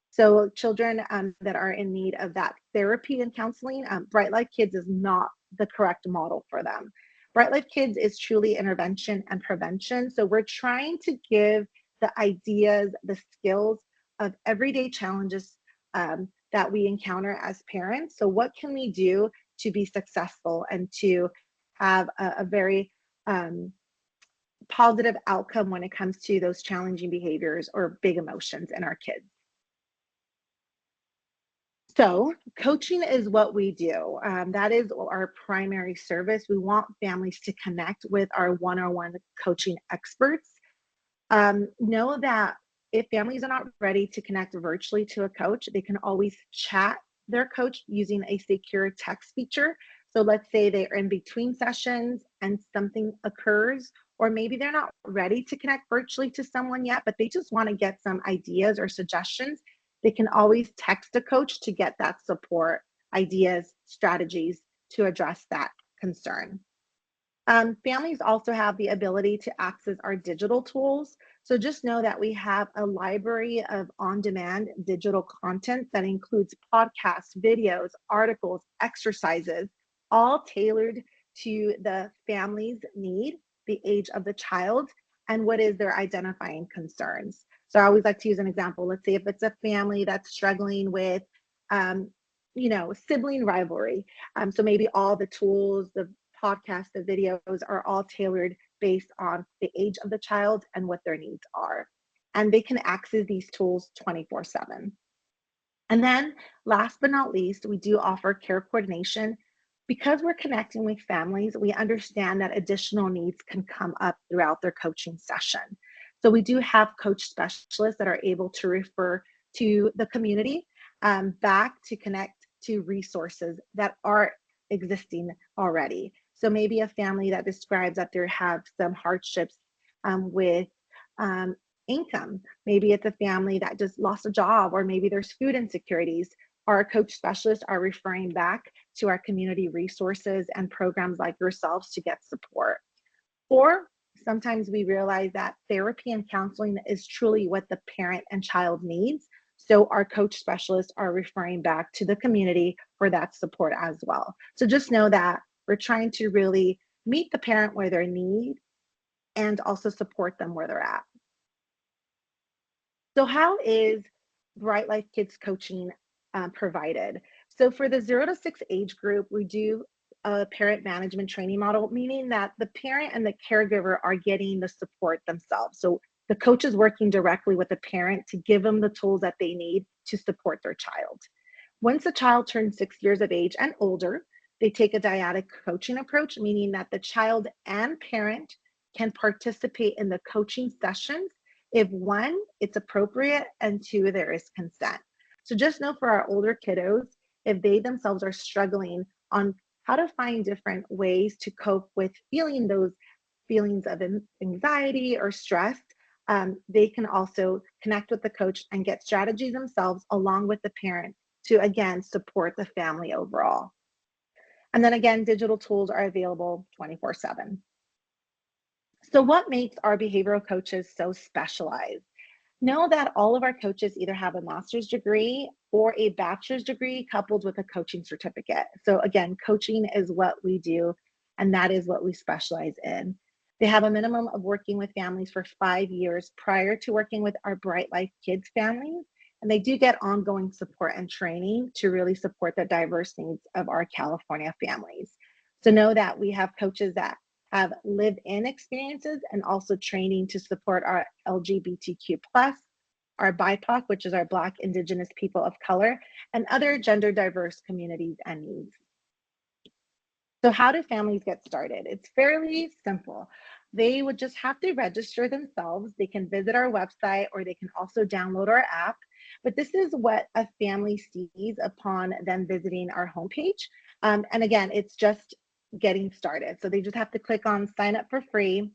So children that are in need of that therapy and counseling, Bright Life Kids is not the correct model for them. Bright Life Kids is truly intervention and prevention. So we're trying to give the ideas, the skills of everyday challenges that we encounter as parents. So what can we do to be successful and to have a very positive outcome when it comes to those challenging behaviors or big emotions in our kids? So coaching is what we do. That is our primary service. We want families to connect with our one-on-one coaching experts. Know that if families are not ready to connect virtually to a coach, they can always chat their coach using a secure text feature. So let's say they're in between sessions and something occurs, or maybe they're not ready to connect virtually to someone yet, but they just want to get some ideas or suggestions. They can always text a coach to get that support, ideas, strategies to address that concern. Families also have the ability to access our digital tools. So just know that we have a library of on-demand digital content that includes podcasts, videos, articles, exercises, all tailored to the family's need, the age of the child, and what is their identifying concerns. So I always like to use an example. Let's say if it's a family that's struggling with, sibling rivalry. So maybe all the tools, the podcasts, the videos are all tailored based on the age of the child and what their needs are. And they can access these tools 24/7. And then last but not least, we do offer care coordination. Because we're connecting with families, we understand that additional needs can come up throughout their coaching session. So we do have coach specialists that are able to refer to the community back to connect to resources that are existing already. So maybe a family that describes that they have some hardships with income. Maybe it's a family that just lost a job, or maybe there's food insecurities. Our coach specialists are referring back to our community resources and programs like yourselves to get support. Or sometimes we realize that therapy and counseling is truly what the parent and child needs. So our coach specialists are referring back to the community for that support as well. So just know that we're trying to really meet the parent where they need and also support them where they're at. So how is Bright Life Kids coaching provided? So for the 0 to 6 age group, we do a parent management training model, meaning that the parent and the caregiver are getting the support themselves. So the coach is working directly with the parent to give them the tools that they need to support their child. Once the child turns 6 years of age and older, they take a dyadic coaching approach, meaning that the child and parent can participate in the coaching sessions if one, it's appropriate, and two, there is consent. So just know for our older kiddos, if they themselves are struggling on how to find different ways to cope with feeling those feelings of anxiety or stress, they can also connect with the coach and get strategies themselves along with the parent to, again, support the family overall. And then again, digital tools are available 24/7. So what makes our behavioral coaches so specialized? Know that all of our coaches either have a master's degree or a bachelor's degree coupled with a coaching certificate. So again, coaching is what we do, and that is what we specialize in. They have a minimum of working with families for 5 years prior to working with our Bright Life Kids families, and they do get ongoing support and training to really support the diverse needs of our California families. So know that we have coaches that have lived-in experiences and also training to support our LGBTQ+, our BIPOC, which is our Black, Indigenous people of color, and other gender diverse communities and needs. So how do families get started? It's fairly simple. They would just have to register themselves. They can visit our website, or they can also download our app. But this is what a family sees upon them visiting our homepage. And again, it's just getting started. So they just have to click on sign up for free.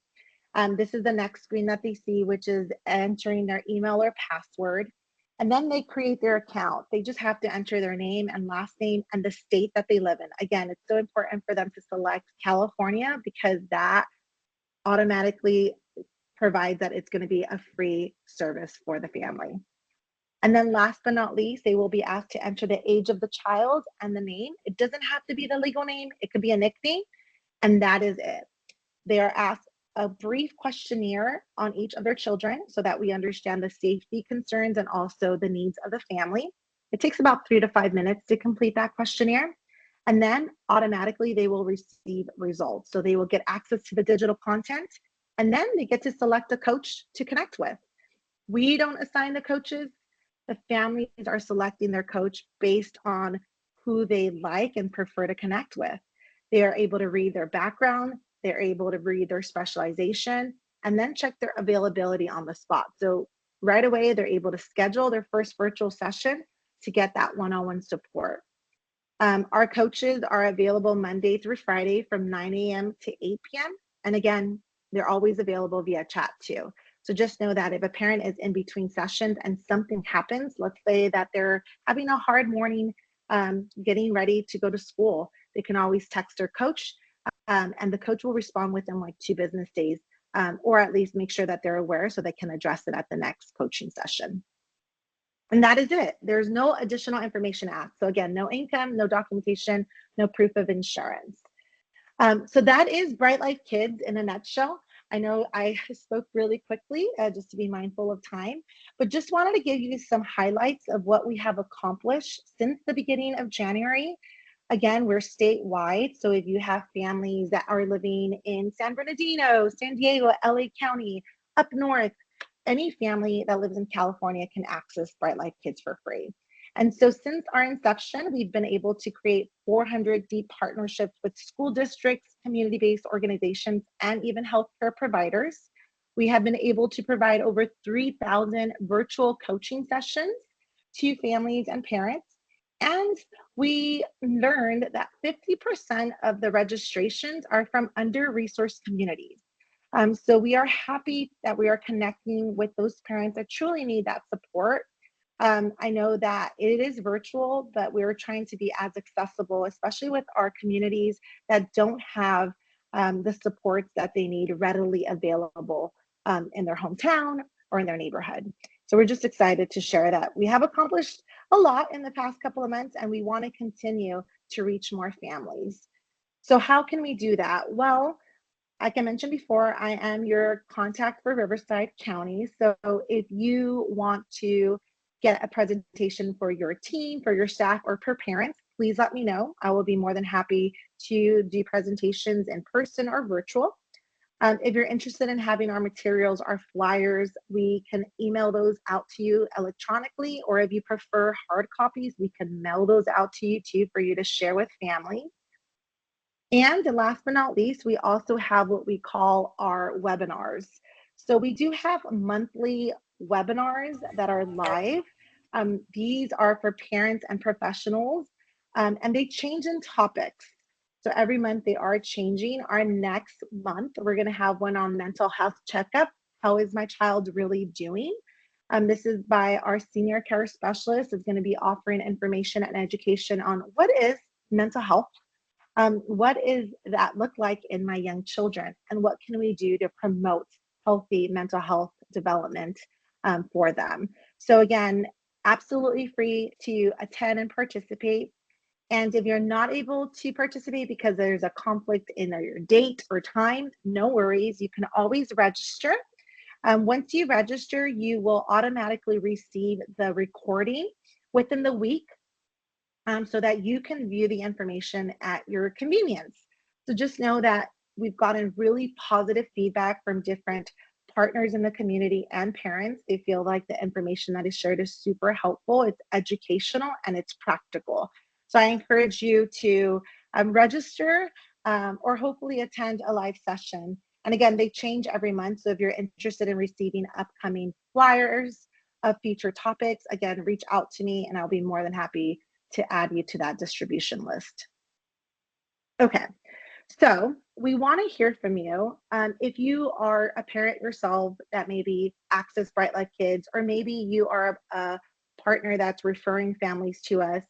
This is the next screen that they see, which is entering their email or password. And then they create their account. They just have to enter their name and last name and the state that they live in. Again, it's so important for them to select California because that automatically provides that it's going to be a free service for the family. And then last but not least, they will be asked to enter the age of the child and the name. It doesn't have to be the legal name. It could be a nickname, and that is it. They are asked a brief questionnaire on each of their children so that we understand the safety concerns and also the needs of the family. It takes about 3 to 5 minutes to complete that questionnaire. And then automatically they will receive results. So they will get access to the digital content, and then they get to select a coach to connect with. We don't assign the coaches. The families are selecting their coach based on who they like and prefer to connect with. They are able to read their background, they're able to read their specialization, and then check their availability on the spot. So right away, they're able to schedule their first virtual session to get that one-on-one support. Our coaches are available Monday through Friday from 9 a.m. to 8 p.m. And again, they're always available via chat too. So just know that if a parent is in between sessions and something happens, let's say that they're having a hard morning getting ready to go to school, they can always text their coach, and the coach will respond within like 2 business days, or at least make sure that they're aware so they can address it at the next coaching session. And that is it. There's no additional information asked. So again, no income, no documentation, no proof of insurance. So that is Bright Life Kids in a nutshell. I know I spoke really quickly just to be mindful of time, but just wanted to give you some highlights of what we have accomplished since the beginning of January. Again, we're statewide. So if you have families that are living in San Bernardino, San Diego, LA County, up north, any family that lives in California can access Bright Life Kids for free. And so since our inception, we've been able to create 400 deep partnerships with school districts, community-based organizations, and even healthcare providers. We have been able to provide over 3,000 virtual coaching sessions to families and parents. And we learned that 50% of the registrations are from under-resourced communities. So we are happy that we are connecting with those parents that truly need that support. I know that it is virtual, but we're trying to be as accessible, especially with our communities that don't have the supports that they need readily available in their hometown or in their neighborhood. So we're just excited to share that we have accomplished a lot in the past couple of months, and we want to continue to reach more families. So how can we do that? Well, like I mentioned before, I am your contact for Riverside County. So if you want to get a presentation for your team, for your staff, or per parents, please let me know. I will be more than happy to do presentations in person or virtual. If you're interested in having our materials, our flyers, we can email those out to you electronically, or if you prefer hard copies, we can mail those out to you too for you to share with family. And last but not least, we also have what we call our webinars. So we do have monthly webinars that are live. These are for parents and professionals, and they change in topics. So every month they are changing. Our next month, we're going to have one on mental health checkup. How is my child really doing? This is by our senior care specialist, is going to be offering information and education on what is mental health. What does that look like in my young children, and what can we do to promote healthy mental health development for them? So again, absolutely free to attend and participate. And if you're not able to participate because there's a conflict in your date or time, no worries. You can always register. Once you register, you will automatically receive the recording within the week, so that you can view the information at your convenience. So just know that we've gotten really positive feedback from different partners in the community and parents. They feel like the information that is shared is super helpful, it's educational, and it's practical. So I encourage you to register or hopefully attend a live session. And again, they change every month. So if you're interested in receiving upcoming flyers of future topics, again, reach out to me and I'll be more than happy to add you to that distribution list. Okay, so we want to hear from you. If you are a parent yourself that maybe access Bright Life Kids, or maybe you are a partner that's referring families to us,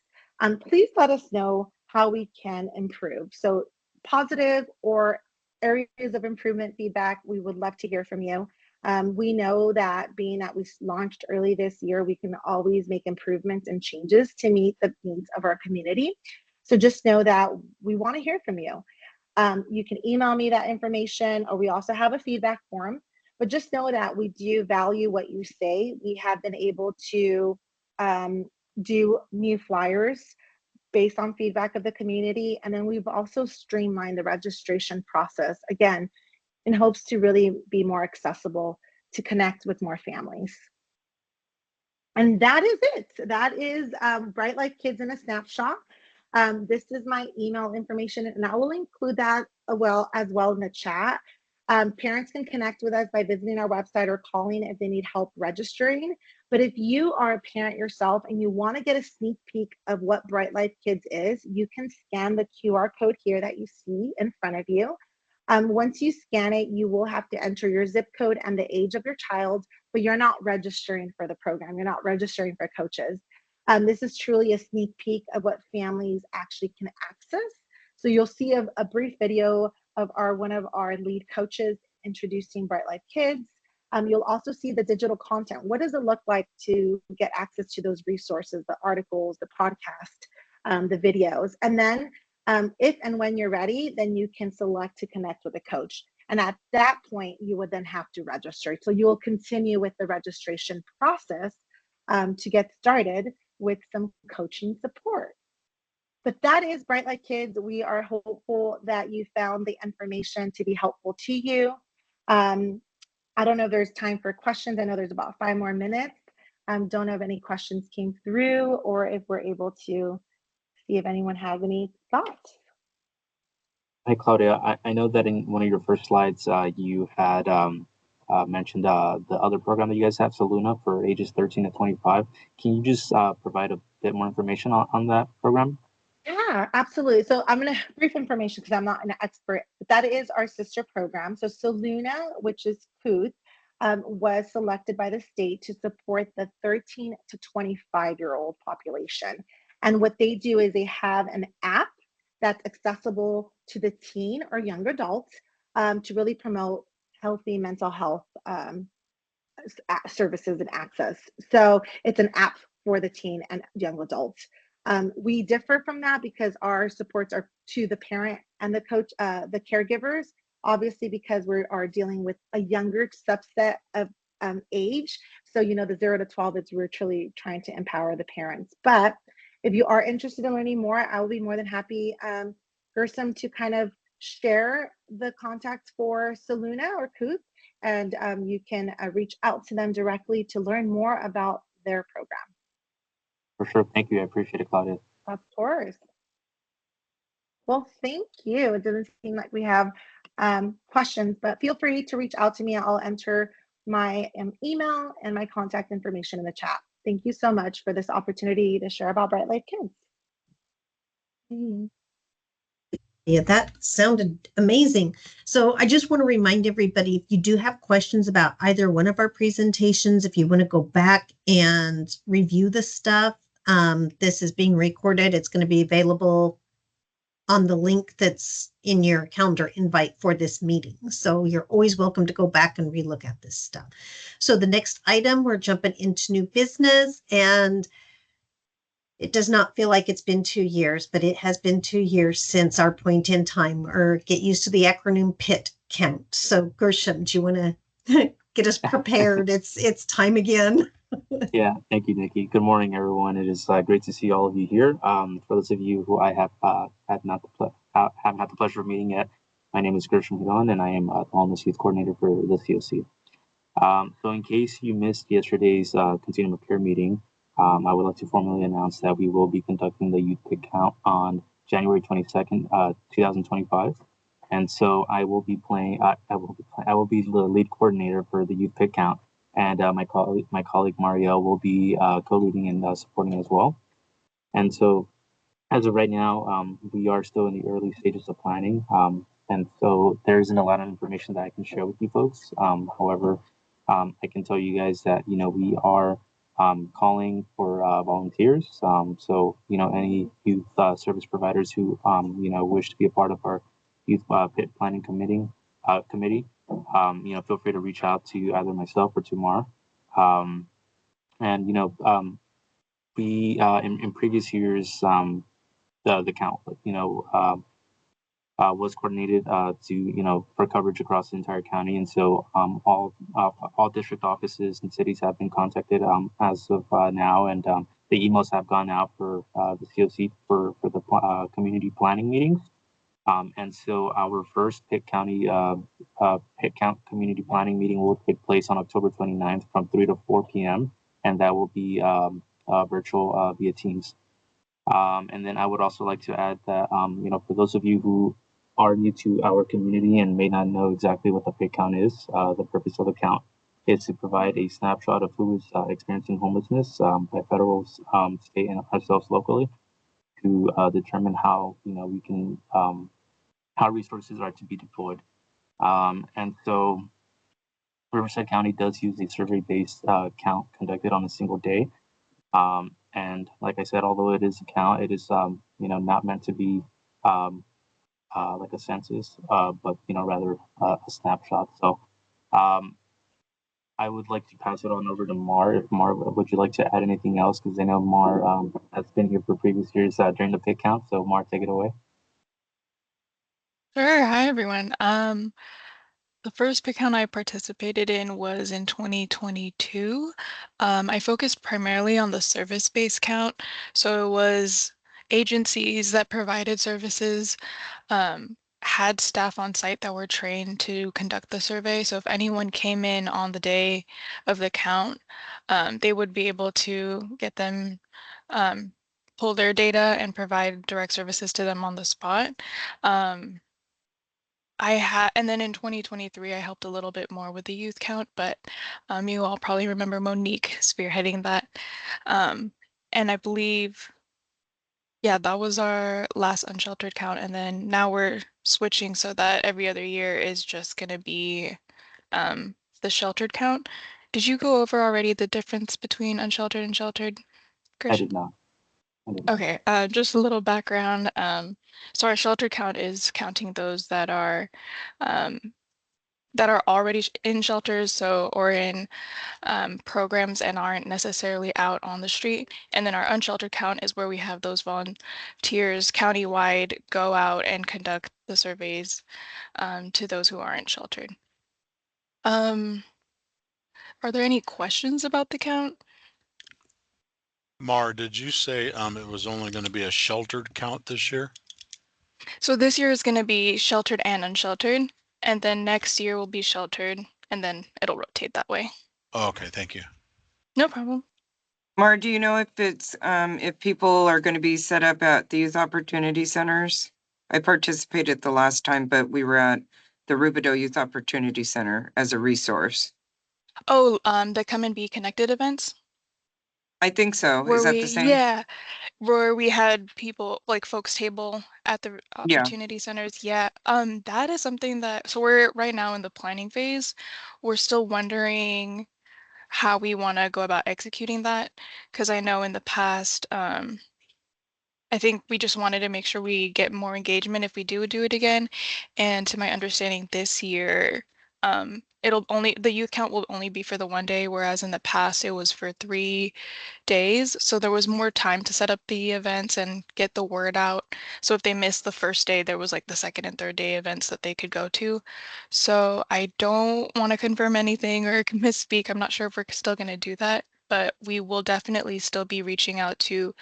please let us know how we can improve. So positive or areas of improvement feedback, we would love to hear from you. We know that being that we launched early this year, we can always make improvements and changes to meet the needs of our community. So just know that we want to hear from you. You can email me that information, or we also have a feedback form. But just know that we do value what you say. We have been able to do new flyers based on feedback of the community. And then we've also streamlined the registration process, again, in hopes to really be more accessible to connect with more families. And that is it. That is Bright Life Kids in a snapshot. This is my email information, and I will include that as well in the chat. Parents can connect with us by visiting our website or calling if they need help registering. But if you are a parent yourself and you want to get a sneak peek of what Bright Life Kids is, you can scan the QR code here that you see in front of you. Once you scan it, you will have to enter your zip code and the age of your child, but you're not registering for the program. You're not registering for coaches. This is truly a sneak peek of what families actually can access. So you'll see a brief video of one of our lead coaches introducing Bright Life Kids. You'll also see the digital content. What does it look like to get access to those resources, the articles, the podcast, the videos? And then if and when you're ready, then you can select to connect with a coach. And at that point, you would then have to register. So you will continue with the registration process to get started with some coaching support. But that is Bright Life Kids. We are hopeful that you found the information to be helpful to you. I don't know if there's time for questions. I know there's about 5 more minutes. Don't know if any questions came through or if we're able to see if anyone has any thoughts. Hi, Claudia. I know that in one of your first slides, you had mentioned the other program that you guys have, Saluna, for ages 13 to 25. Can you just provide a bit more information on that program? Yeah, absolutely. So I'm going to brief information because I'm not an expert, but that is our sister program. So Saluna, which is KUTH, was selected by the state to support the 13 to 25-year-old population. And what they do is they have an app that's accessible to the teen or young adults to really promote healthy mental health services and access. So it's an app for the teen and young adults. We differ from that because our supports are to the parent and the coach, the caregivers, obviously because we are dealing with a younger subset of age. So, you know, the 0 to 12, we're truly trying to empower the parents. But if you are interested in learning more, I will be more than happy, Gersom, to kind of share the contacts for Saluna or KUTH, and you can reach out to them directly to learn more about their program. For sure. Thank you. I appreciate it, Claudia. Of course. Well, thank you. It doesn't seem like we have questions, but feel free to reach out to me. I'll enter my email and my contact information in the chat. Thank you so much for this opportunity to share about Bright Light Kids. Yeah, that sounded amazing. So I just want to remind everybody, if you do have questions about either one of our presentations, if you want to go back and review the stuff, this is being recorded. It's going to be available on the link that's in your calendar invite for this meeting. So you're always welcome to go back and relook at this stuff. So the next item, we're jumping into new business, and it does not feel like it's been 2 years, but it has been 2 years since our point in time, or get used to the acronym PIT count. So Gershom, do you want to get us prepared? It's time again. Yeah, thank you, Nikki. Good morning, everyone. It is great to see all of you here. For those of you who I have haven't had the pleasure of meeting yet, my name is Gershom Hidon, and I am the Homeless Youth Coordinator for the COC. So in case you missed yesterday's Continuum of Care meeting, I would like to formally announce that we will be conducting the Youth Pick Count on January 22nd, 2025. And so I will be I will be the lead coordinator for the Youth Pick Count, and my colleague Marielle will be co-leading and supporting as well. And so as of right now, we are still in the early stages of planning. And so there isn't a lot of information that I can share with you folks. However, I can tell you guys that, you know, we are calling for volunteers. So, you know, any youth service providers who, you know, wish to be a part of our youth pit planning committee, you know, feel free to reach out to either myself or to Mar. And, you know, we, in previous years, the count, you know, was coordinated to, you know, for coverage across the entire county. And so all district offices and cities have been contacted as of now, and the emails have gone out for the COC for the community planning meetings. And so our first Pitt County Pitt Count community planning meeting will take place on October 29th from 3 to 4 p.m. And that will be virtual via Teams. And then I would also like to add that, you know, for those of you who are new to our community and may not know exactly what the Pitt Count is, the purpose of the count is to provide a snapshot of who is experiencing homelessness by federal, state, and ourselves locally to determine how, you know, we can, how resources are to be deployed. And so Riverside County does use a survey-based count conducted on a single day. And like I said, although it is a count, it is, you know, not meant to be like a census, but, you know, rather a snapshot. So I would like to pass it on over to Mar. If Mar, would you like to add anything else? Because I know Mar has been here for previous years during the Pitt Count. So Mar, take it away. Sure. Hi, everyone. The first Pitt Count I participated in was in 2022. I focused primarily on the service-based count. So it was agencies that provided services, had staff on site that were trained to conduct the survey. So if anyone came in on the day of the count, they would be able to get them, pull their data and provide direct services to them on the spot. And then in 2023, I helped a little bit more with the youth count, but you all probably remember Monique spearheading that. And I believe, yeah, that was our last unsheltered count. And then now we're switching so that every other year is just going to be the sheltered count. Did you go over already the difference between unsheltered and sheltered, I Krish? did not. I did not. Okay, just a little background. So our shelter count is counting those um, that are already in shelters, so or in programs and aren't necessarily out on the street. And then our unsheltered count is where we have those volunteers countywide go out and conduct the surveys to those who aren't sheltered. Are there any questions about the count? Mar, did you say it was only going to be a sheltered count this year? So this year is going to be sheltered and unsheltered, and then next year will be sheltered, and then it'll rotate that way. Oh, okay, thank you. No problem. Mar, do you know if it's if people are going to be set up at the youth opportunity centers? I participated the last time, but we were at the Rubidoux Youth Opportunity Center as a resource. Oh, the Come and Be Connected events? I think so. Where Is that the same? Yeah, where we had people like folks table at the Yeah. opportunity centers. Yeah, that is something that, so we're right now in the planning phase. We're still wondering how we want to go about executing that, because I know in the past, I think we just wanted to make sure we get more engagement if we do it again. And to my understanding, this year, the youth count will only be for the 1 day, whereas in the past it was for 3 days. So there was more time to set up the events and get the word out. So if they missed the first day, there was like the second and third day events that they could go to. So I don't want to confirm anything or misspeak. I'm not sure if we're still going to do that, but we will definitely still be reaching out to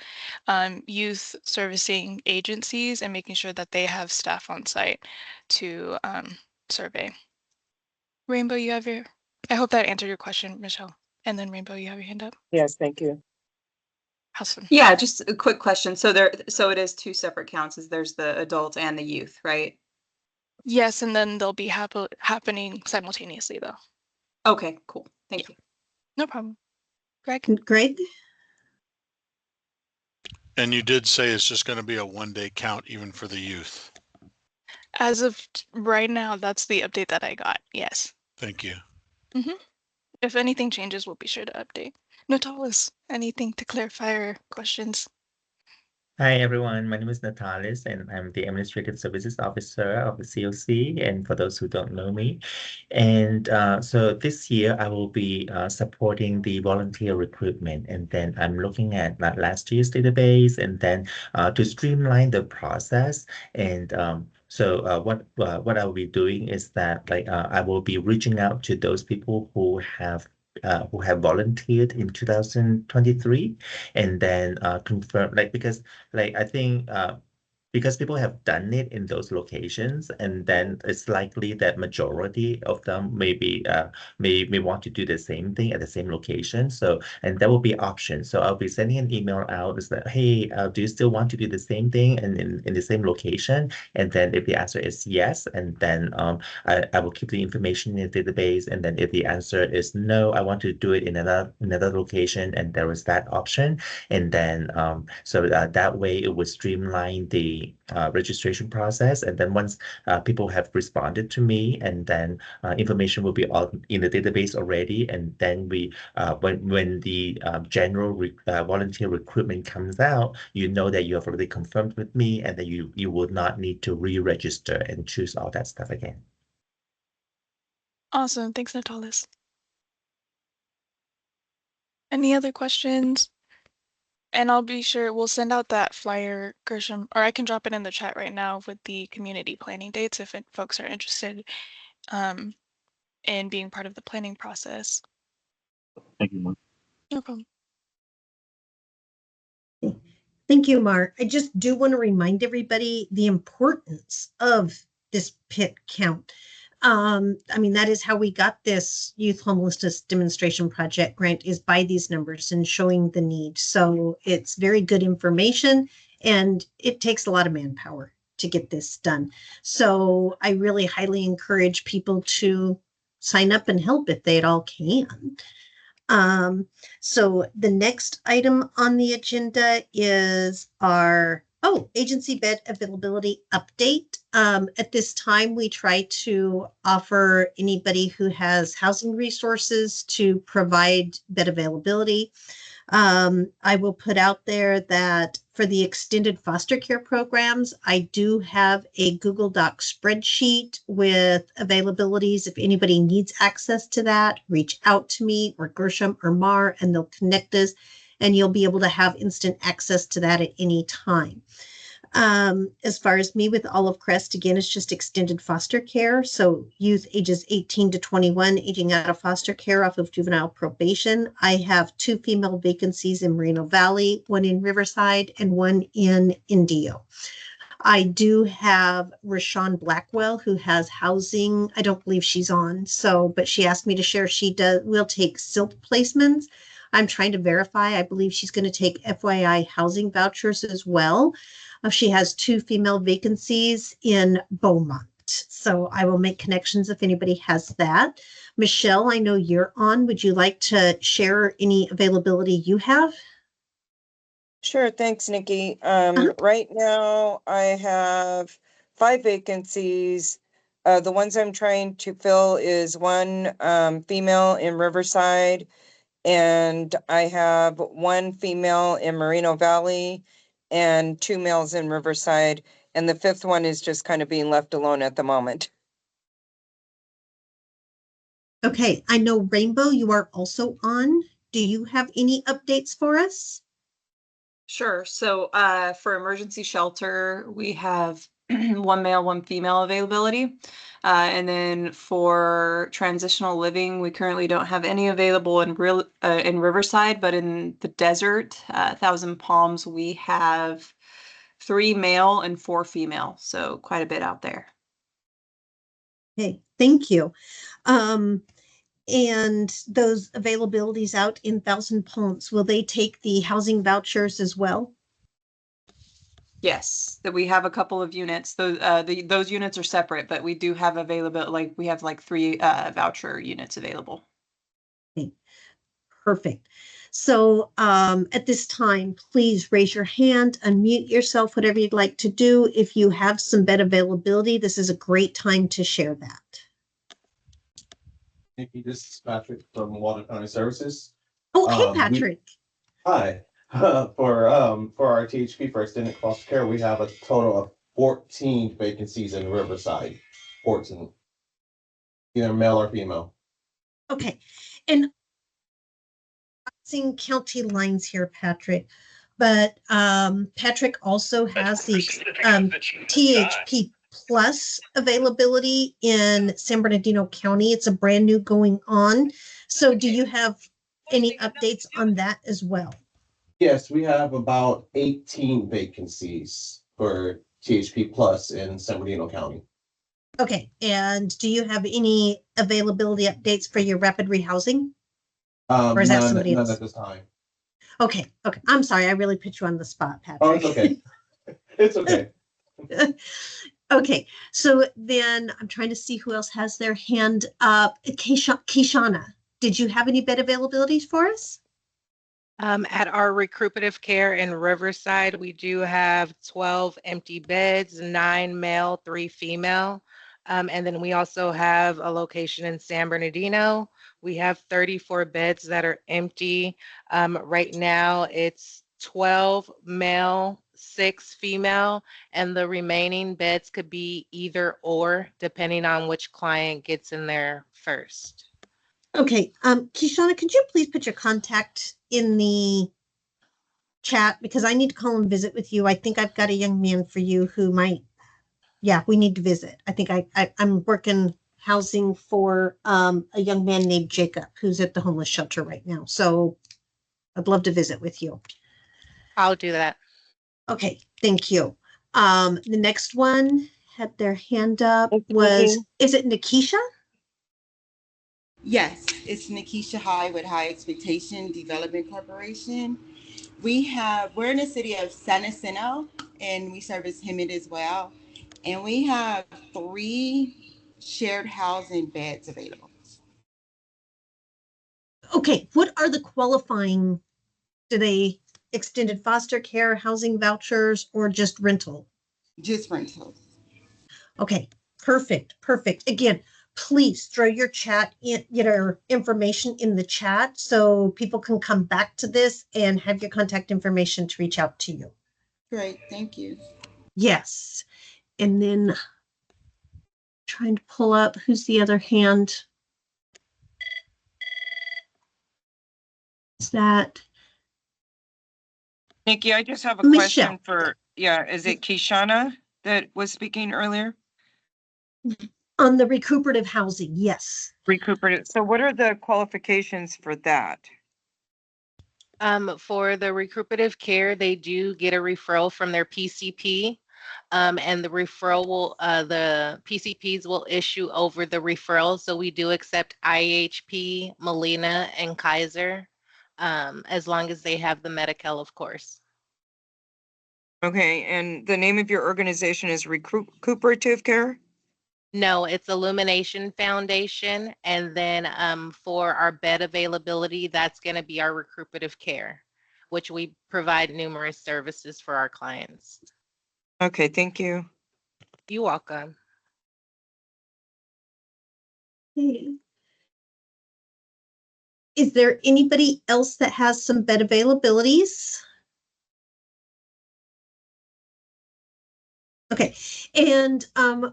youth servicing agencies and making sure that they have staff on site to survey. Rainbow, I hope that answered your question, Michelle. And then Rainbow, you have your hand up. Yes, thank you. Awesome. Yeah, just a quick question. So it is 2 separate counts, as there's the adult and the youth, right? Yes, and then they'll be happening simultaneously though. Okay, cool. Thank you. No problem. Greg? Greg? And you did say it's just going to be a 1-day count even for the youth. As of right now, that's the update that I got. Yes. Thank you. If anything changes, we'll be sure to update. Natalis, anything to clarify or questions? Hi everyone, my name is Natalis and I'm the Administrative Services Officer of the COC, and for those who don't know me. And so this year I will be supporting the volunteer recruitment, and then I'm looking at last year's database and then to streamline the process. And so what I will be doing is that I will be reaching out to those people who have volunteered in 2023 and then confirm, because I think because people have done it in those locations, and then it's likely that majority of them may want to do the same thing at the same location. So, and there will be options. So I'll be sending an email out is that, hey, do you still want to do the same thing and in the same location? And then if the answer is yes, and then I will keep the information in the database. And then if the answer is no, I want to do it in another location, and there is that option. And then so that way it would streamline the registration process. And then once people have responded to me, and then information will be in the database already. And then we when the general volunteer recruitment comes out, you know that you have already confirmed with me, and that you would not need to re-register and choose all that stuff again. Awesome. Thanks, Natalis. Any other questions? And I'll be sure we'll send out that flyer, Gershom, or I can drop it in the chat right now with the community planning dates if folks are interested in being part of the planning process. Thank you, Mark. No problem. Thank you, Mark. I just do want to remind everybody the importance of this PIT count. I mean, that is how we got this Youth Homelessness Demonstration Project grant, is by these numbers and showing the need. So it's very good information, and it takes a lot of manpower to get this done. So I really highly encourage people to sign up and help if they at all can. So the next item on the agenda is our agency bed availability update. At this time, we try to offer anybody who has housing resources to provide bed availability. I will put out there that for the extended foster care programs, I do have a Google Doc spreadsheet with availabilities. If anybody needs access to that, reach out to me or Gershom or Mar, and they'll connect us, and you'll be able to have instant access to that at any time. As far as me with Olive Crest, again, it's just extended foster care. So youth ages 18 to 21 aging out of foster care off of juvenile probation. I have 2 female vacancies in Moreno Valley, 1 in Riverside and 1 in Indio. I do have Rashawn Blackwell, who has housing. I don't believe she's on. But she asked me to share. Will take SILT placements. I'm trying to verify. I believe she's going to take FYI housing vouchers as well. She has 2 female vacancies in Beaumont. So I will make connections if anybody has that. Michelle, I know you're on. Would you like to share any availability you have? Sure, thanks, Nikki. Right now, I have 5 vacancies. The ones I'm trying to fill is 1 female in Riverside, and I have 1 female in Moreno Valley and 2 males in Riverside, and the 5th one is just kind of being left alone at the moment. Okay, I know Rainbow, you are also on. Do you have any updates for us? Sure. So for emergency shelter, we have 1 male, 1 female availability. And then for transitional living, we currently don't have any available in Riverside, but in the desert, Thousand Palms, we have 3 male and 4 female. So quite a bit out there. Okay, thank you. And those availabilities out in Thousand Palms, will they take the housing vouchers as well? Yes, that we have a couple of units. Those units are separate, but we do have available. We have 3 voucher units available. Okay, perfect. So at this time, please raise your hand, unmute yourself, whatever you'd like to do. If you have some bed availability, this is a great time to share that. Nikki, this is Patrick from Walden County Services. Oh, hey, Patrick. Hi. For our THP for extended foster care, we have a total of 14 vacancies in Riverside. 14, either male or female. Okay, and crossing county lines here, Patrick, but Patrick also has the THP Plus availability in San Bernardino County. It's a brand new going on. So do you have any updates on that as well? Yes, we have about 18 vacancies for THP Plus in San Bernardino County. Okay, and do you have any availability updates for your rapid rehousing? Or is that somebody else? None at this time. Okay, I'm sorry, I really put you on the spot, Patrick. Oh, it's okay. It's okay. Okay, so then I'm trying to see who else has their hand up. Kishana, did you have any bed availabilities for us? At our recuperative care in Riverside, we do have 12 empty beds, 9 male, 3 female. And then we also have a location in San Bernardino. We have 34 beds that are empty. Right now, it's 12 male, 6 female, and the remaining beds could be either or, depending on which client gets in there first. Okay, Kishana, could you please put your contact in the chat, because I need to call and visit with you. I think I've got a young man for you who might, we need to visit. I think I'm working housing for a young man named Jacob who's at the homeless shelter right now. So I'd love to visit with you. I'll do that. Okay, thank you. The next one had their hand up is it Nikisha? Yes, it's Nikisha High with High Expectation Development Corporation. We're in the city of San Jacinto, and we service Hemet as well. And we have 3 shared housing beds available. Okay, what are the qualifying, do they extended foster care, housing vouchers, or just rental? Just rentals. Okay, perfect, perfect. Again, please throw your chat in, your information in the chat so people can come back to this and have your contact information to reach out to you. Great, thank you. Yes. And then trying to pull up, who's the other hand? Is that Nikki, I just have a Michelle? question for, is it Kishana that was speaking earlier? On the recuperative housing, yes. Recuperative. So what are the qualifications for that? For the recuperative care, they do get a referral from their PCP. And the referral will, the PCPs will issue over the referral. So we do accept IHP, Molina, and Kaiser, as long as they have the Medi-Cal, of course. Okay, and the name of your organization is Recuperative Care? No, it's Illumination Foundation. And then for our bed availability, that's going to be our recuperative care, which we provide numerous services for our clients. Okay, thank you. You're welcome. Okay. Is there anybody else that has some bed availabilities? Okay, and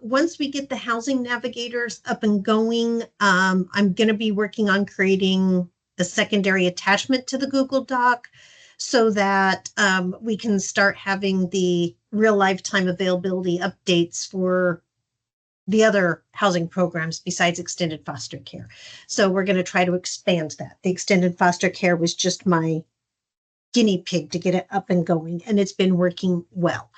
once we get the housing navigators up and going, I'm going to be working on creating a secondary attachment to the Google Doc so that we can start having the real lifetime availability updates for the other housing programs besides extended foster care. So we're going to try to expand that. The extended foster care was just my guinea pig to get it up and going, and it's been working well.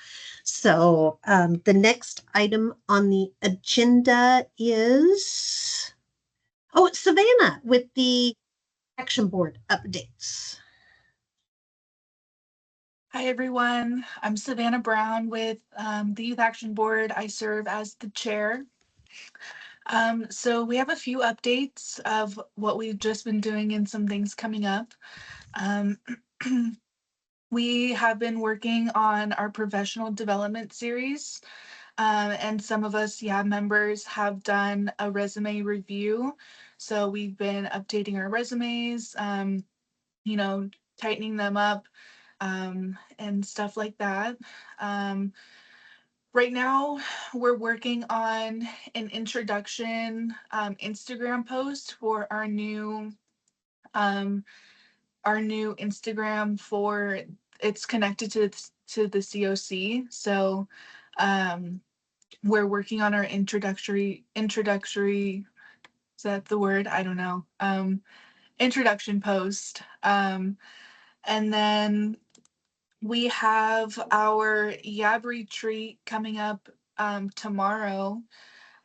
So the next item on the agenda is, it's Savannah with the action board updates. Hi, everyone. I'm Savannah Brown with the Youth Action Board. I serve as the chair. So we have a few updates of what we've just been doing and some things coming up. We have been working on our professional development series. And some of us, members have done a resume review. So we've been updating our resumes, tightening them up, and stuff like that. Right now, we're working on an introduction Instagram post for our new Instagram for it's connected to the COC. So we're working on our introductory, is that the word? I don't know. Introduction post. And then we have our YAB retreat coming up tomorrow.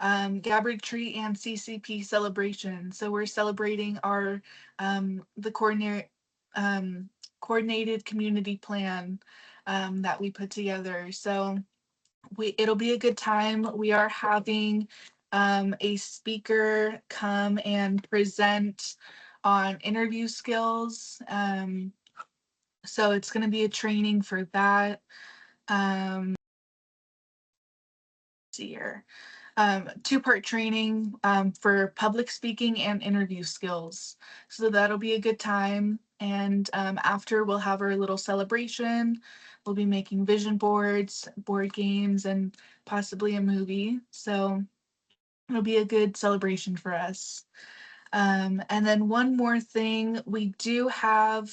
YAB retreat and CCP celebration. So we're celebrating our the coordinated community plan that we put together. So it'll be a good time. We are having a speaker come and present on interview skills. So it's going to be a training for that. See here. 2-part training for public speaking and interview skills. So that'll be a good time. And after we'll have our little celebration. We'll be making vision boards, board games, and possibly a movie. So it'll be a good celebration for us. And then one more thing, we do have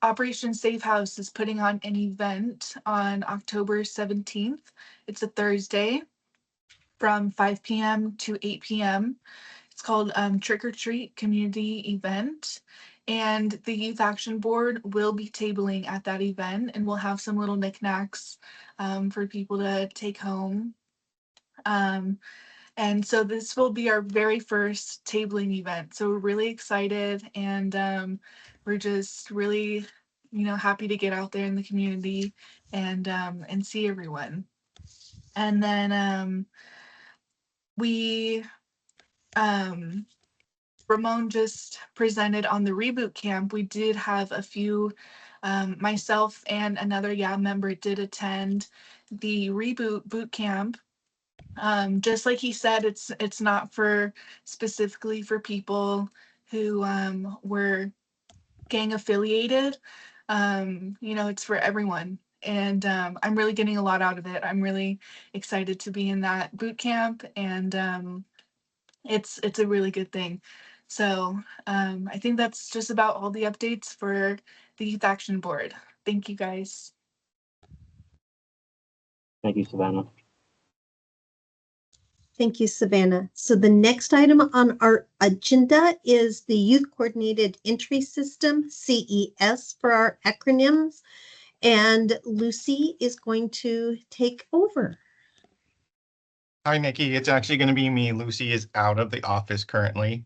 Operation Safe House is putting on an event on October 17th. It's a Thursday from 5 p.m. to 8 p.m. It's called Trick or Treat Community Event. And the Youth Action Board will be tabling at that event, and we'll have some little knickknacks for people to take home. And so this will be our very first tabling event. So we're really excited, and we're just really, happy to get out there in the community and see everyone. And then we Ramon just presented on the reboot camp. We did have a few, myself and another YAB member did attend the reboot boot camp. Just like he said, it's not for specifically for people who were gang affiliated. It's for everyone. And I'm really getting a lot out of it. I'm really excited to be in that boot camp, and it's a really good thing. So I think that's just about all the updates for the Youth Action Board. Thank you, guys. Thank you, Savannah. Thank you, Savannah. So the next item on our agenda is the Youth Coordinated Entry System, CES for our acronyms. And Lucy is going to take over. Hi, Nikki. It's actually going to be me. Lucy is out of the office currently.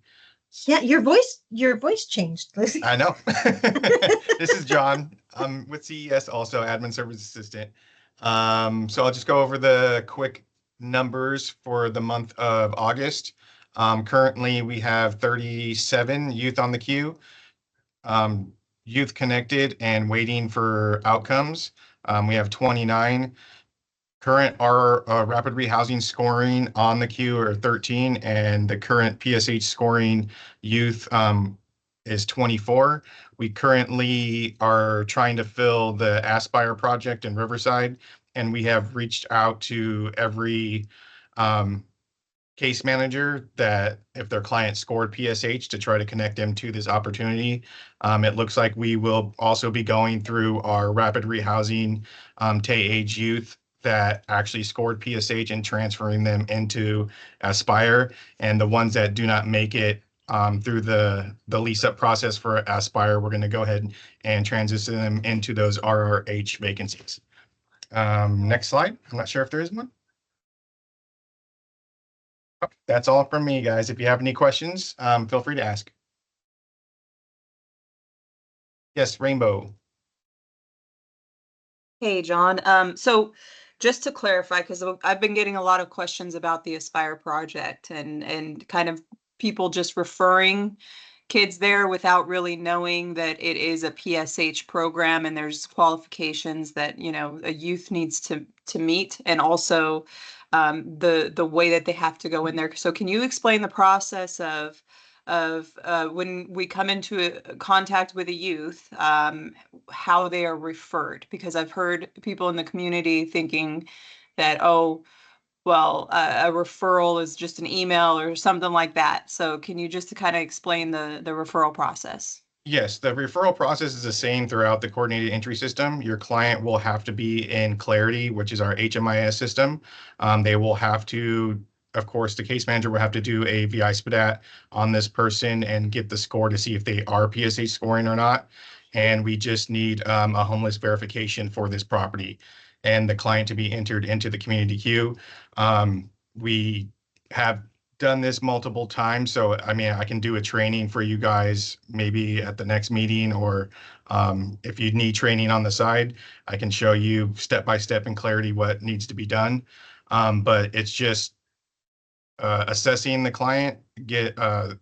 Yeah, your voice changed, Lucy. I know. This is John. I'm with CES, also admin service assistant. So I'll just go over the quick numbers for the month of August. Currently, we have 37 youth on the queue, youth connected and waiting for outcomes. We have 29. Current our rapid rehousing scoring on the queue are 13, and the current PSH scoring youth is 24. We currently are trying to fill the Aspire project in Riverside, and we have reached out to every case manager that if their client scored PSH to try to connect them to this opportunity. It looks like we will also be going through our rapid rehousing TAY-age youth that actually scored PSH and transferring them into Aspire. And the ones that do not make it through the lease up process for Aspire, we're going to go ahead and transition them into those RRH vacancies. Next slide. I'm not sure if there is one. Oh, that's all from me, guys. If you have any questions, feel free to ask. Yes, Rainbow. Hey, John. So just to clarify, because I've been getting a lot of questions about the Aspire project and kind of people just referring kids there without really knowing that it is a PSH program and there's qualifications that, a youth needs to meet, and also the way that they have to go in there. So can you explain the process of when we come into contact with a youth, how they are referred? Because I've heard people in the community thinking that, oh, well, a referral is just an email or something like that. So can you just kind of explain the referral process? Yes, the referral process is the same throughout the coordinated entry system. Your client will have to be in Clarity, which is our HMIS system. They will have to, of course, the case manager will have to do a VI SPDAT on this person and get the score to see if they are PSH scoring or not. And we just need a homeless verification for this property and the client to be entered into the community queue. We have done this multiple times, so I mean, I can do a training for you guys maybe at the next meeting, or if you need training on the side, I can show you step by step in Clarity what needs to be done. But it's just assessing the client,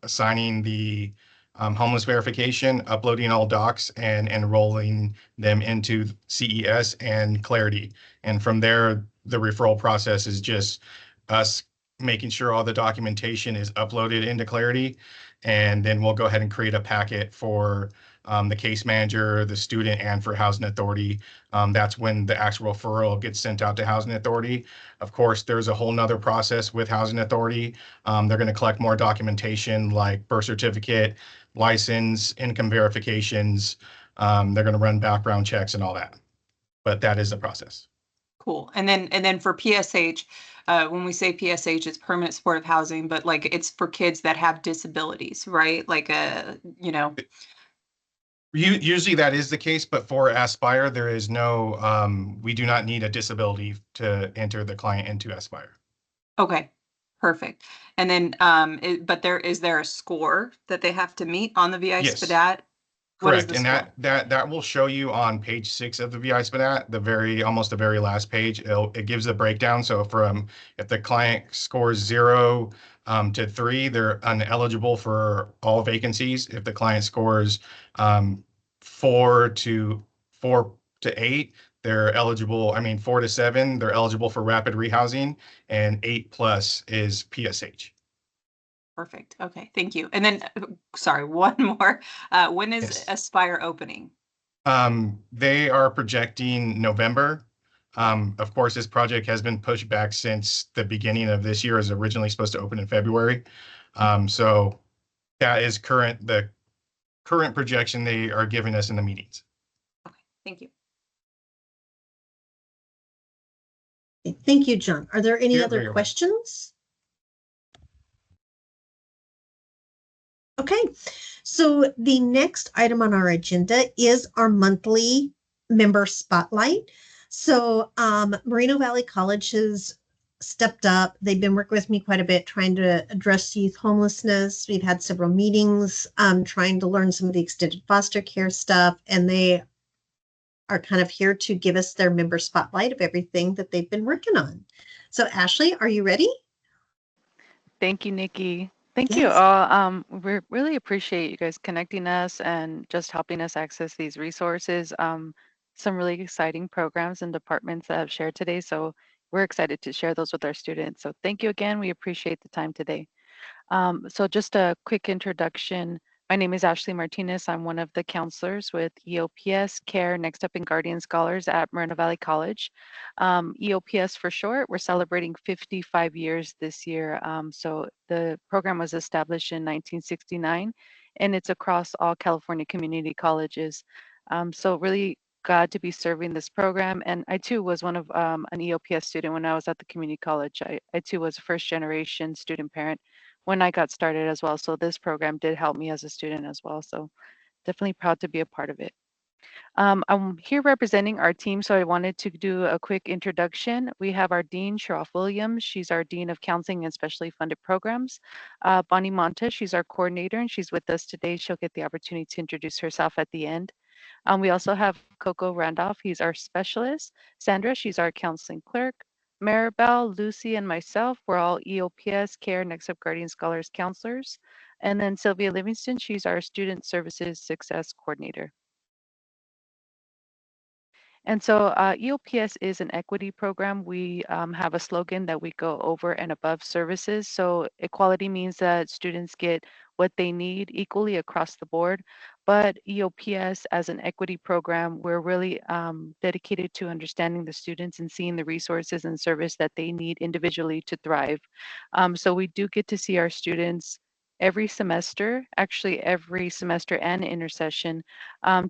assigning the homeless verification, uploading all docs, and enrolling them into CES and Clarity. And from there, the referral process is just us making sure all the documentation is uploaded into Clarity. And then we'll go ahead and create a packet for the case manager, the student, and for Housing Authority. That's when the actual referral gets sent out to Housing Authority. Of course, there's a whole nother process with Housing Authority. They're going to collect more documentation like birth certificate, license, income verifications. They're going to run background checks and all that. But that is the process. Cool. And then for PSH, when we say PSH, it's permanent supportive housing, but like it's for kids that have disabilities, right? Like Usually that is the case, but for Aspire, there is no, we do not need a disability to enter the client into Aspire. Okay, perfect. And then, but is there a score that they have to meet on the VI Yes. SPDAT? What is Correct, the and score? that will show you on page 6 of the VI SPNAT, almost the very last page. It gives a breakdown. So if the client scores 0 to 3, they're ineligible for all vacancies. If the client scores 4 to 8, they're eligible. I mean 4 to 7, they're eligible for rapid rehousing, and 8+ is PSH. Perfect. Okay, thank you. And then, sorry, one more. When is Yes. Aspire opening? They are projecting November. Of course, this project has been pushed back since the beginning of this year. It was originally supposed to open in February. So that is the current projection they are giving us in the meetings. Okay, thank you. Okay, thank you, John. Are there any You're other very welcome. questions? Okay, so the next item on our agenda is our monthly member spotlight. So Moreno Valley College has stepped up. They've been working with me quite a bit trying to address youth homelessness. We've had several meetings trying to learn some of the extended foster care stuff, and they are kind of here to give us their member spotlight of everything that they've been working on. So Ashley, are you ready? Thank you, Nikki. Thank you Yes. all. We really appreciate you guys connecting us and just helping us access these resources. Some really exciting programs and departments that have shared today. So we're excited to share those with our students. So thank you again. We appreciate the time today. So just a quick introduction. My name is Ashley Martinez. I'm one of the counselors with EOPS, CARE, Next Up and Guardian Scholars at Moreno Valley College. EOPS for short, we're celebrating 55 years this year. So the program was established in 1969, and it's across all California community colleges. So really glad to be serving this program. And I too was one of an EOPS student when I was at the community college. I too was a first generation student parent when I got started as well. So this program did help me as a student as well. So definitely proud to be a part of it. I'm here representing our team, so I wanted to do a quick introduction. We have our Dean, Cheryl Williams. She's our Dean of Counseling and Specially Funded Programs. Bonnie Montes, she's our coordinator, and she's with us today. She'll get the opportunity to introduce herself at the end. We also have Coco Randolph, he's our specialist. Sandra, she's our counseling clerk. Maribel, Lucy, and myself, we're all EOPS, CARE, Next Up Guardian Scholars counselors. And then Sylvia Livingston, she's our Student Services Success Coordinator. And so EOPS is an equity program. We have a slogan that we go over and above services. So equality means that students get what they need equally across the board. But EOPS as an equity program, we're really dedicated to understanding the students and seeing the resources and service that they need individually to thrive. So we do get to see our students every semester, actually every semester and intersession,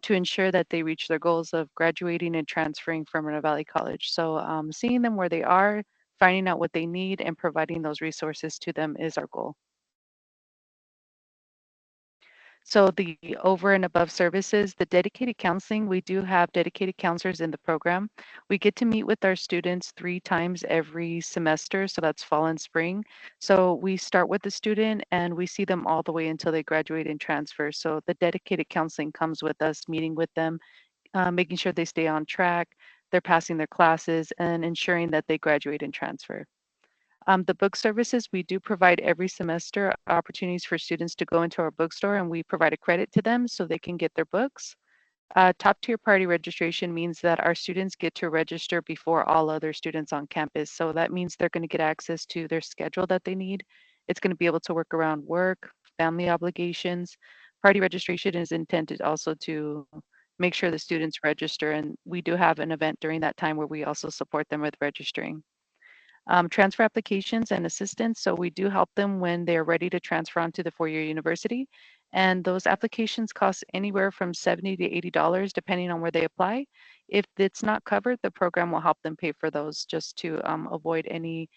to ensure that they reach their goals of graduating and transferring from Moreno Valley College. So seeing them where they are, finding out what they need, and providing those resources to them is our goal. So the over and above services, the dedicated counseling, we do have dedicated counselors in the program. We get to meet with our students 3 times every semester. So that's fall and spring. So we start with the student and we see them all the way until they graduate and transfer. So the dedicated counseling comes with us, meeting with them, making sure they stay on track, they're passing their classes, and ensuring that they graduate and transfer. The book services, we do provide every semester opportunities for students to go into our bookstore, and we provide a credit to them so they can get their books. Top tier priority registration means that our students get to register before all other students on campus. So that means they're going to get access to their schedule that they need. It's going to be able to work around work, family obligations. Priority registration is intended also to make sure the students register, and we do have an event during that time where we also support them with registering. Transfer applications and assistance. So we do help them when they're ready to transfer onto the four-year university. And those applications cost anywhere from $70 to $80, depending on where they apply. If it's not covered, the program will help them pay for those just to avoid any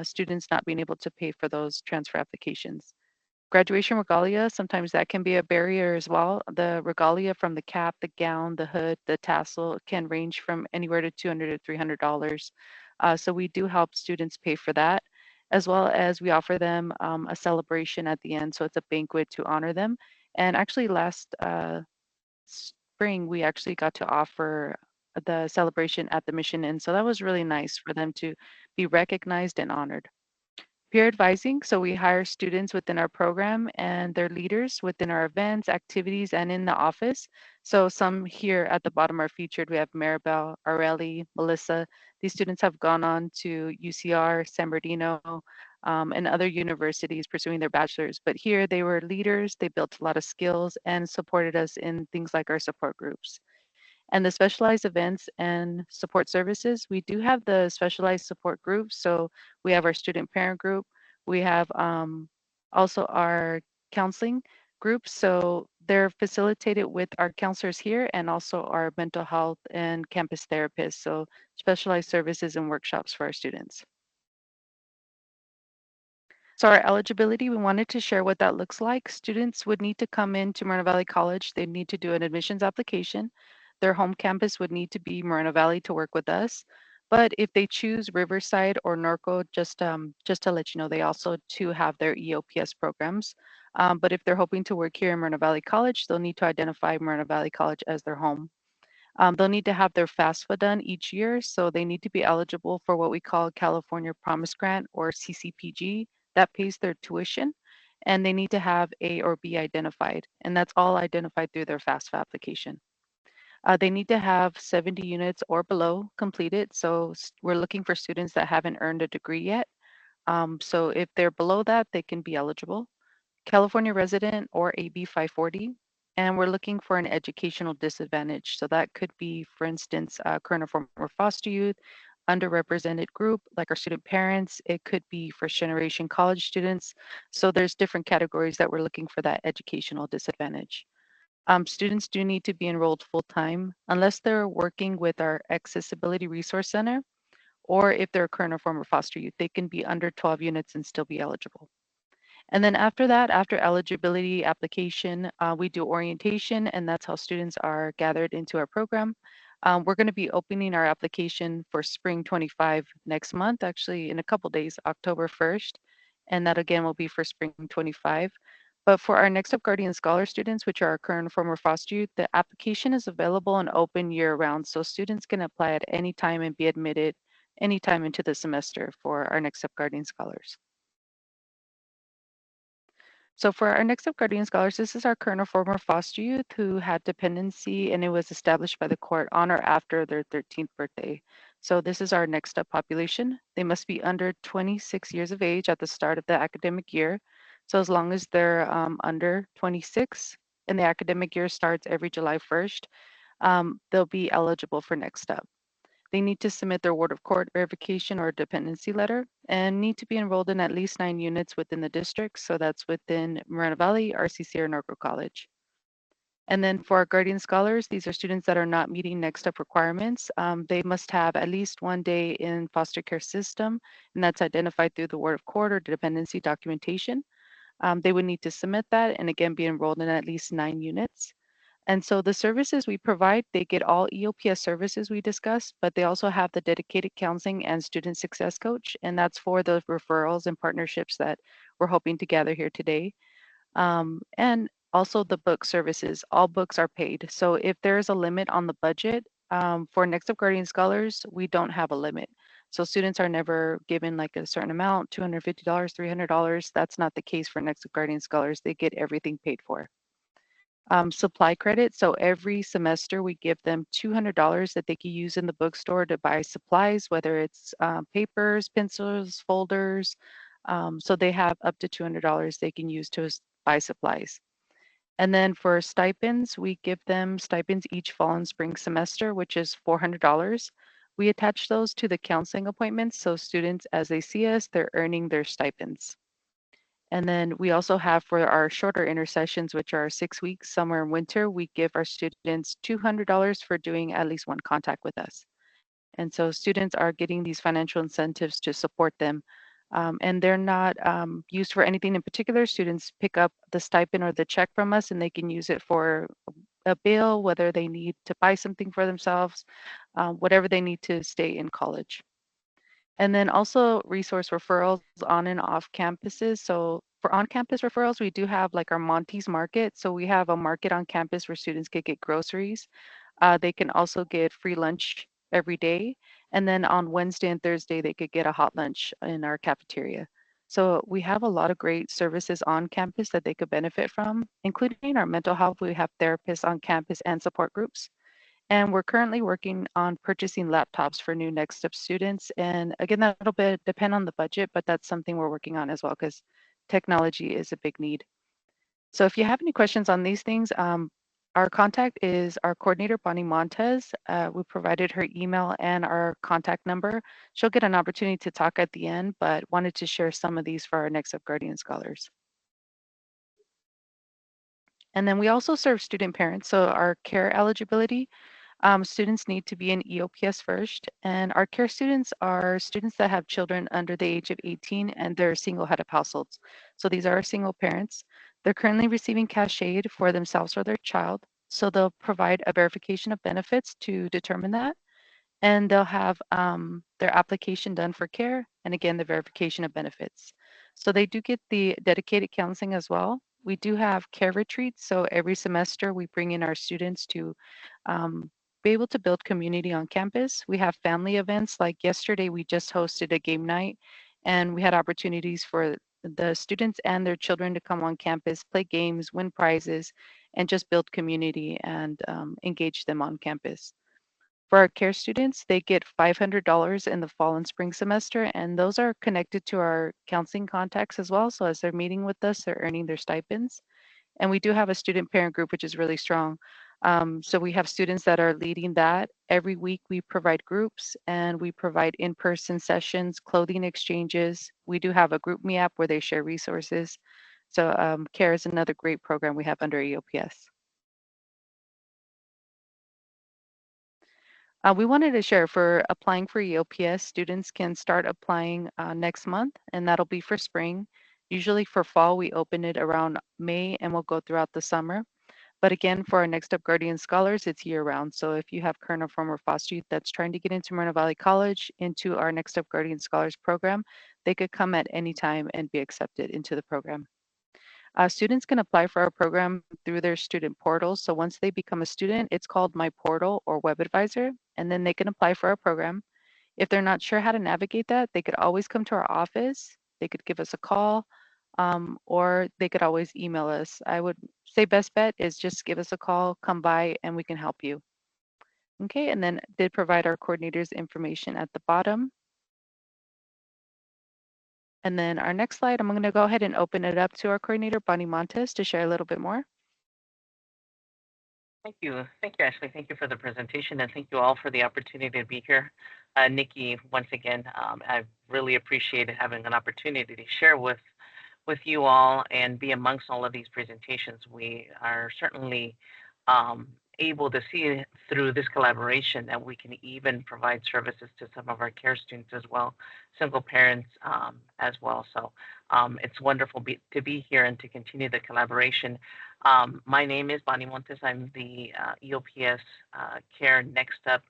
students not being able to pay for those transfer applications. Graduation regalia, sometimes that can be a barrier as well. The regalia from the cap, the gown, the hood, the tassel can range from anywhere to $200 to $300. So we do help students pay for that, as well as we offer them a celebration at the end. So it's a banquet to honor them. And actually last spring, we actually got to offer the celebration at the Mission Inn. So that was really nice for them to be recognized and honored. Peer advising, so we hire students within our program and their leaders within our events, activities, and in the office. So some here at the bottom are featured. We have Maribel, Areli, Melissa. These students have gone on to UCR, San Bernardino, and other universities pursuing their bachelor's. But here they were leaders, they built a lot of skills and supported us in things like our support groups. And the specialized events and support services, we do have the specialized support groups. So we have our student parent group. We have also our counseling groups. So they're facilitated with our counselors here and also our mental health and campus therapists. So specialized services and workshops for our students. So our eligibility, we wanted to share what that looks like. Students would need to come into Moreno Valley College. They need to do an admissions application. Their home campus would need to be Moreno Valley to work with us. But if they choose Riverside or Norco, just to let you know, they also too have their EOPS programs. But if they're hoping to work here in Moreno Valley College, they'll need to identify Moreno Valley College as their home. They'll need to have their FAFSA done each year, so they need to be eligible for what we call California Promise Grant or CCPG that pays their tuition, and they need to have A or B identified, and that's all identified through their FAFSA application. They need to have 70 units or below completed, so we're looking for students that haven't earned a degree yet. So if they're below that, they can be eligible. California resident or AB 540, and we're looking for an educational disadvantage. So that could be, for instance, current or former foster youth, underrepresented group, like our student parents. It could be first generation college students. So there's different categories that we're looking for that educational disadvantage. Students do need to be enrolled full-time unless they're working with our Accessibility Resource Center, or if they're a current or former foster youth, they can be under 12 units and still be eligible. And then after that, after eligibility application, we do orientation, and that's how students are gathered into our program. We're going to be opening our application for spring 25 next month, actually in a couple days, October 1st. And that again will be for spring 25. But for our Next Up Guardian Scholar students, which are our current and former foster youth, the application is available and open year round. So students can apply at any time and be admitted anytime into the semester for our Next Up Guardian Scholars. So for our Next Up Guardian Scholars, this is our current or former foster youth who had dependency, and it was established by the court on or after their 13th birthday. So this is our Next Up population. They must be under 26 years of age at the start of the academic year. So as long as they're under 26 and the academic year starts every July 1st, they'll be eligible for Next Up. They need to submit their ward of court verification or dependency letter and need to be enrolled in at least 9 units within the district. So that's within Moreno Valley, RCC, or Norco College. And then for our Guardian Scholars, these are students that are not meeting Next Up requirements. They must have at least 1 day in foster care system, and that's identified through the ward of court or dependency documentation. They would need to submit that and again be enrolled in at least 9 units. And so the services we provide, they get all EOPS services we discussed, but they also have the dedicated counseling and student success coach. And that's for the referrals and partnerships that we're hoping to gather here today. And also the book services, all books are paid. So if there's a limit on the budget for Next Up Guardian Scholars, we don't have a limit. So students are never given like a certain amount, $250, $300. That's not the case for Next Up Guardian Scholars. They get everything paid for. Supply credit. So every semester we give them $200 that they can use in the bookstore to buy supplies, whether it's papers, pencils, folders. So they have up to $200 they can use to buy supplies. And then for stipends, we give them stipends each fall and spring semester, which is $400. We attach those to the counseling appointments. So students, as they see us, they're earning their stipends. And then we also have for our shorter intersessions, which are 6 weeks, summer and winter, we give our students $200 for doing at least 1 contact with us. And so students are getting these financial incentives to support them. And they're not used for anything in particular. Students pick up the stipend or the check from us and they can use it for a bill, whether they need to buy something for themselves, whatever they need to stay in college. And then also resource referrals on and off campuses. So For on-campus referrals, we do have like our Monty's Market. So we have a market on campus where students can get groceries. They can also get free lunch every day. And then on Wednesday and Thursday, they could get a hot lunch in our cafeteria. So we have a lot of great services on campus that they could benefit from, including our mental health. We have therapists on campus and support groups. And we're currently working on purchasing laptops for new Next Step students. And again, that'll depend on the budget, but that's something we're working on as well because technology is a big need. So if you have any questions on these things, our contact is our coordinator, Bonnie Montez. We provided her email and our contact number. She'll get an opportunity to talk at the end, but wanted to share some of these for our Next Up Guardian Scholars. And then we also serve student parents. So our care eligibility, students need to be in EOPS first. And our care students are students that have children under the age of 18 and they're single head of households. So these are single parents. They're currently receiving cash aid for themselves or their child. So they'll provide a verification of benefits to determine that. And they'll have their application done for care. And again, the verification of benefits. So they do get the dedicated counseling as well. We do have care retreats. So every semester we bring in our students to be able to build community on campus. We have family events like yesterday, we just hosted a game night and we had opportunities for the students and their children to come on campus, play games, win prizes, and just build community and engage them on campus. For our care students, they get $500 in the fall and spring semester, and those are connected to our counseling contacts as well. So as they're meeting with us, they're earning their stipends. And we do have a student parent group, which is really strong. So we have students that are leading that. Every week we provide groups and we provide in-person sessions, clothing exchanges. We do have a group me app where they share resources. So CARE is another great program we have under EOPS. We wanted to share for applying for EOPS, students can start applying next month, and that'll be for spring. Usually for fall, we open it around May and we'll go throughout the summer. But again, for our Next Up Guardian Scholars, it's year round. So if you have current or former foster youth that's trying to get into Moreno Valley College, into our Next Up Guardian Scholars program, they could come at any time and be accepted into the program. Students can apply for our program through their student portal. So once they become a student, it's called My Portal or Web Advisor, and then they can apply for our program. If they're not sure how to navigate that, they could always come to our office. They could give us a call, or they could always email us. I would say best bet is just give us a call, come by, and we can help you. Okay, and then did provide our coordinators information at the bottom. And then our next slide, I'm going to go ahead and open it up to our coordinator, Bonnie Montes, to share a little bit more. Thank you, Ashley. Thank you for the presentation, and thank you all for the opportunity to be here. Nikki, once again, I really appreciate having an opportunity to share with you all and be amongst all of these presentations. We are certainly able to see through this collaboration that we can even provide services to some of our care students as well, single parents as well. So it's wonderful to be here and to continue the collaboration. My name is Bonnie Montes. I'm the EOPS Care Next Up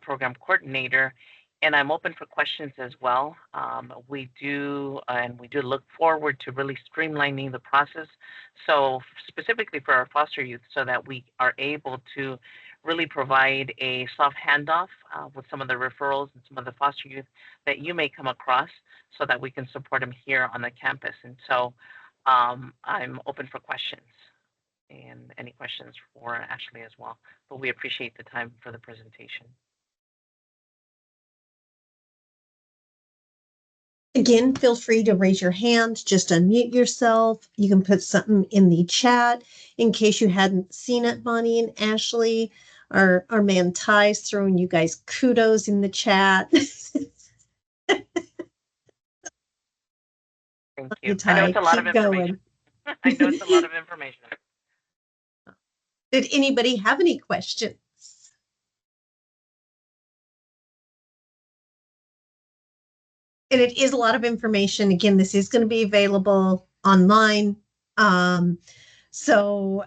Program Coordinator, and I'm open for questions as well. We do look forward to really streamlining the process. So specifically for our foster youth, so that we are able to really provide a soft handoff with some of the referrals and some of the foster youth that you may come across, so that we can support them here on the campus. And so I'm open for questions and any questions for Ashley as well. But we appreciate the time for the presentation. Again, feel free to raise your hand, just unmute yourself. You can put something in the chat in case you hadn't seen it, Bonnie and Ashley. Our man Ty's throwing you guys kudos in the chat. Thank you. Ty, I know it's a lot of information. I know it's a lot of information. Did anybody have any questions? And it is a lot of information. Again, this is going to be available online. So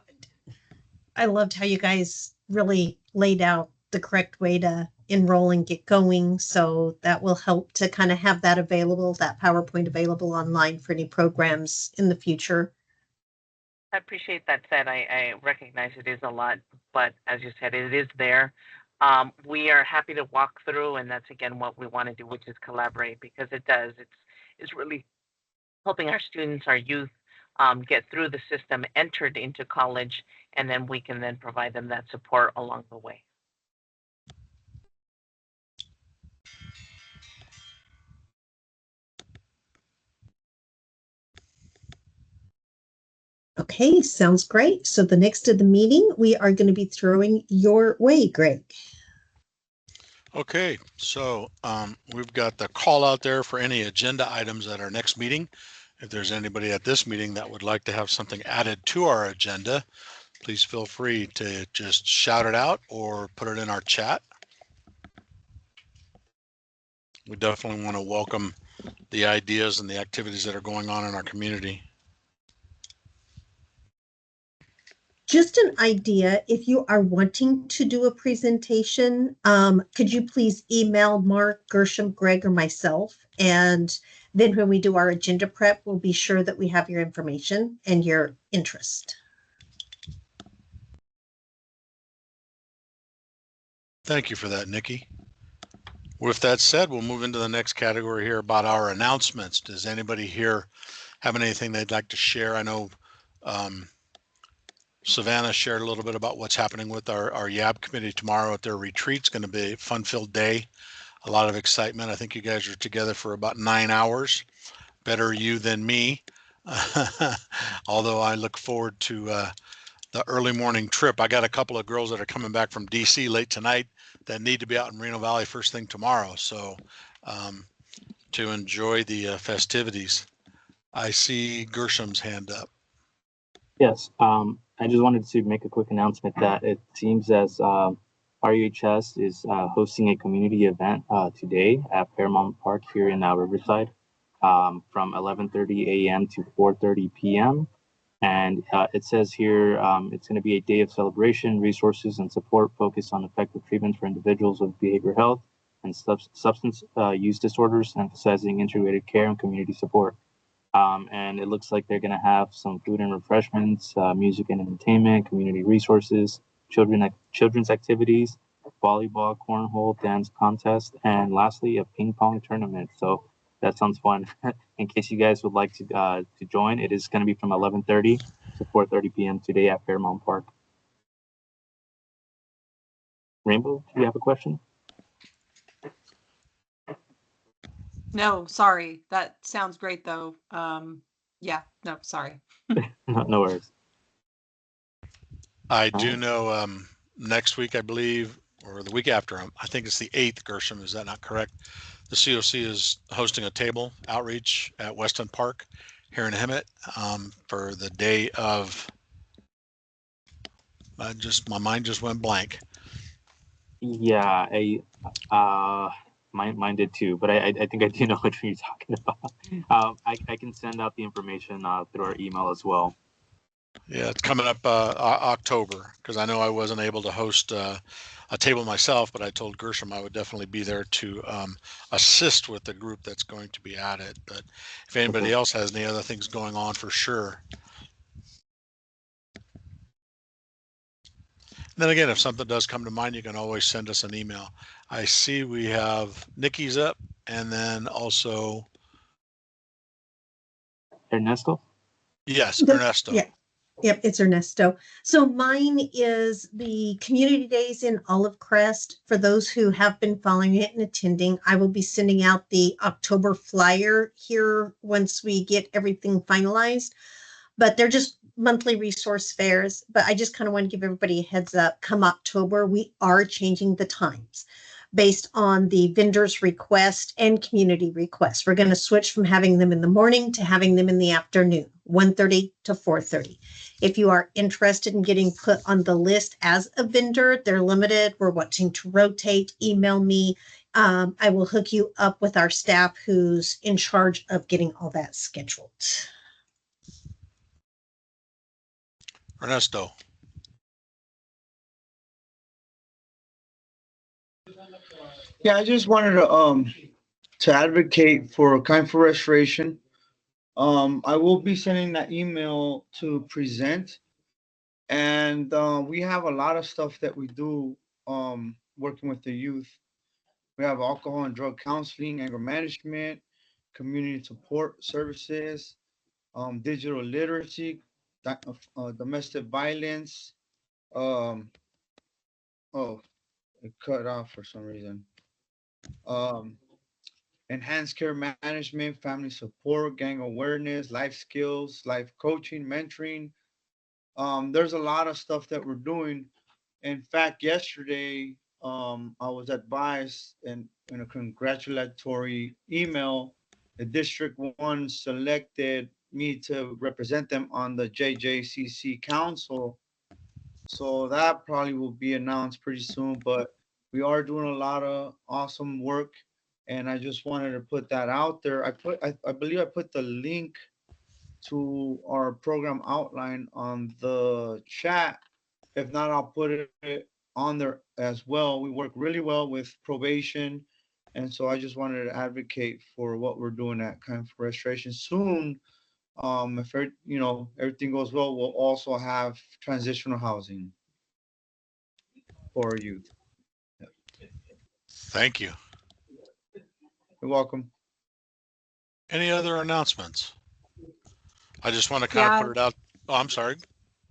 I loved how you guys really laid out the correct way to enroll and get going. So that will help to kind of have that available, that PowerPoint available online for any programs in the future. I appreciate that said. I recognize it is a lot, but as you said, it is there. We are happy to walk through, and that's again what we want to do, which is collaborate, because it does. It's really helping our students, our youth, get through the system, entered into college, and then we can then provide them that support along the way. Okay, sounds great. So the next of the meeting, we are going to be throwing your way, Greg. Okay, so we've got the call out there for any agenda items at our next meeting. If there's anybody at this meeting that would like to have something added to our agenda, please feel free to just shout it out or put it in our chat. We definitely want to welcome the ideas and the activities that are going on in our community. Just an idea, if you are wanting to do a presentation, could you please email Mark, Gershom, Greg, or myself? And then when we do our agenda prep, we'll be sure that we have your information and your interest. Thank you for that, Nikki. With that said, we'll move into the next category here about our announcements. Does anybody here have anything they'd like to share? I know Savannah shared a little bit about what's happening with our YAB committee tomorrow at their retreat. It's going to be a fun-filled day, a lot of excitement. I think you guys are together for about 9 hours. Better you than me. Although I look forward to the early morning trip. I got a couple of girls that are coming back from DC late tonight that need to be out in Reno Valley first thing tomorrow. So to enjoy the festivities. I see Gershom's hand up. Yes, I just wanted to make a quick announcement that it seems as RUHS is hosting a community event today at Fairmount Park here in Riverside from 11:30 a.m. to 4:30 p.m. And it says here it's going to be a day of celebration, resources, and support focused on effective treatments for individuals with behavioral health and substance use disorders, emphasizing integrated care and community support. And it looks like they're going to have some food and refreshments, music and entertainment, community resources, children's activities, volleyball, cornhole, dance contest, and lastly, a ping pong tournament. So that sounds fun. In case you guys would like to join, it is going to be from 11:30 to 4:30 p.m. today at Fairmount Park. Rainbow, do you have a question? No, sorry. That sounds great though. Yeah, no, sorry. No worries. I do know next week, I believe, or the week after, I think it's the 8th, Gershom, is that not correct? The COC is hosting a table outreach at Weston Park here in Hemet for the day of, my mind just went blank. Yeah, mine did too, but I think I do know what you're talking about. I can send out the information through our email as well. Yeah, it's coming up October, because I know I wasn't able to host a table myself, but I told Gershom I would definitely be there to assist with the group that's going to be at it. But if anybody else has any other things going on, for sure. And then again, if something does come to mind, you can always send us an email. I see we have Nikki's up, and then also Ernesto? Yes, Ernesto. Yeah. Yep, it's Ernesto. So mine is the community days in Olive Crest. For those who have been following it and attending, I will be sending out the October flyer here once we get everything finalized. But they're just monthly resource fairs. But I just kind of want to give everybody a heads up. Come October, we are changing the times based on the vendor's request and community request. We're going to switch from having them in the morning to having them in the afternoon, 1:30 to 4:30. If you are interested in getting put on the list as a vendor, they're limited. We're wanting to rotate. Email me. I will hook you up with our staff who's in charge of getting all that scheduled. Ernesto. Yeah, I just wanted to advocate for Kind for Restoration. I will be sending that email to present, and we have a lot of stuff that we do working with the youth. We have alcohol and drug counseling, anger management, community support services, digital literacy, domestic violence. Um, oh, it cut off for some reason. Um, enhanced care management, family support, gang awareness, life skills, life coaching, mentoring. There's a lot of stuff that we're doing. In fact, yesterday, I was advised in a congratulatory email, the District 1 selected me to represent them on the JJCC Council. So that probably will be announced pretty soon, but we are doing a lot of awesome work. And I just wanted to put that out there. I believe I put the link to our program outline on the chat. If not, I'll put it on there as well. We work really well with probation. And so I just wanted to advocate for what we're doing at Kind for Restoration. Soon, if everything goes well, we'll also have transitional housing for our youth. Thank you. You're welcome. Any other announcements? I just want to kind of put it out. Oh, I'm sorry.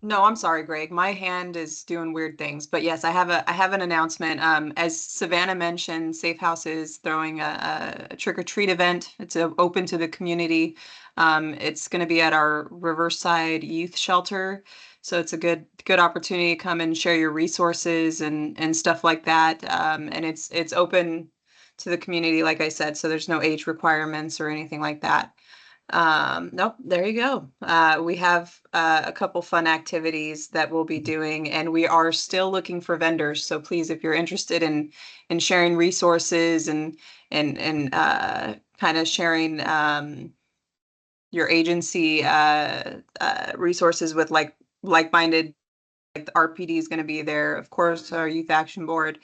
No, I'm sorry, Greg. My hand is doing weird things, but yes, I have an announcement. As Savannah mentioned, Safe House is throwing a trick or treat event. It's open to the community. It's going to be at our Riverside Youth Shelter, so it's a good opportunity to come and share your resources and stuff like that. And it's open to the community, like I said, so there's no age requirements or anything like that. Nope, there you go. We have a couple fun activities that we'll be doing, and we are still looking for vendors. So please, if you're interested in sharing resources and kind of sharing your agency resources with like-minded, like the RPD is going to be there, of course, our Youth Action Board,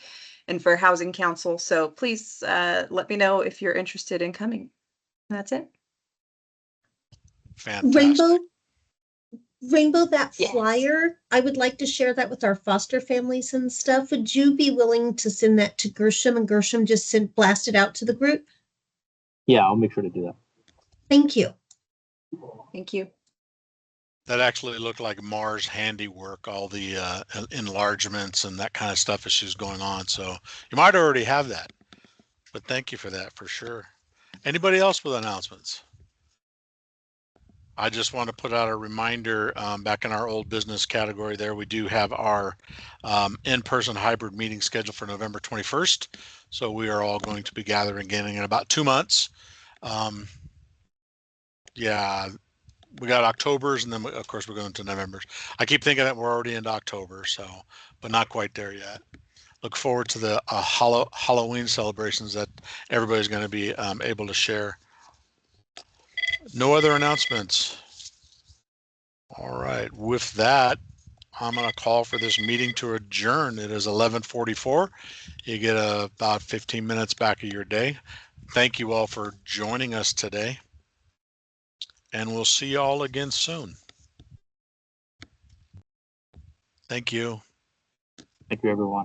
and for Housing Council. So please let me know if you're interested in coming. That's it. Fantastic. Rainbow, that Yes. flyer, I would like to share that with our foster families and stuff. Would you be willing to send that to Gershom and Gershom just blast it out to the group? Yeah, I'll make sure to do that. Thank you. Thank you. That actually looked like Mars handiwork, all the enlargements and that kind of stuff as she's going on. So you might already have that, but thank you for that for sure. Anybody else with announcements? I just want to put out a reminder back in our old business category there, we do have our in-person hybrid meeting scheduled for November 21st. So we are all going to be gathering again in about 2 months. Yeah, we got October's and then of course we're going to November's. I keep thinking that we're already into October, so, but not quite there yet. Look forward to the Halloween celebrations that everybody's going to be able to share. No other announcements. All right, with that, I'm going to call for this meeting to adjourn. It is 11:44. You get about 15 minutes back of your day. Thank you all for joining us today. And we'll see you all again soon. Thank you. Thank you, everyone.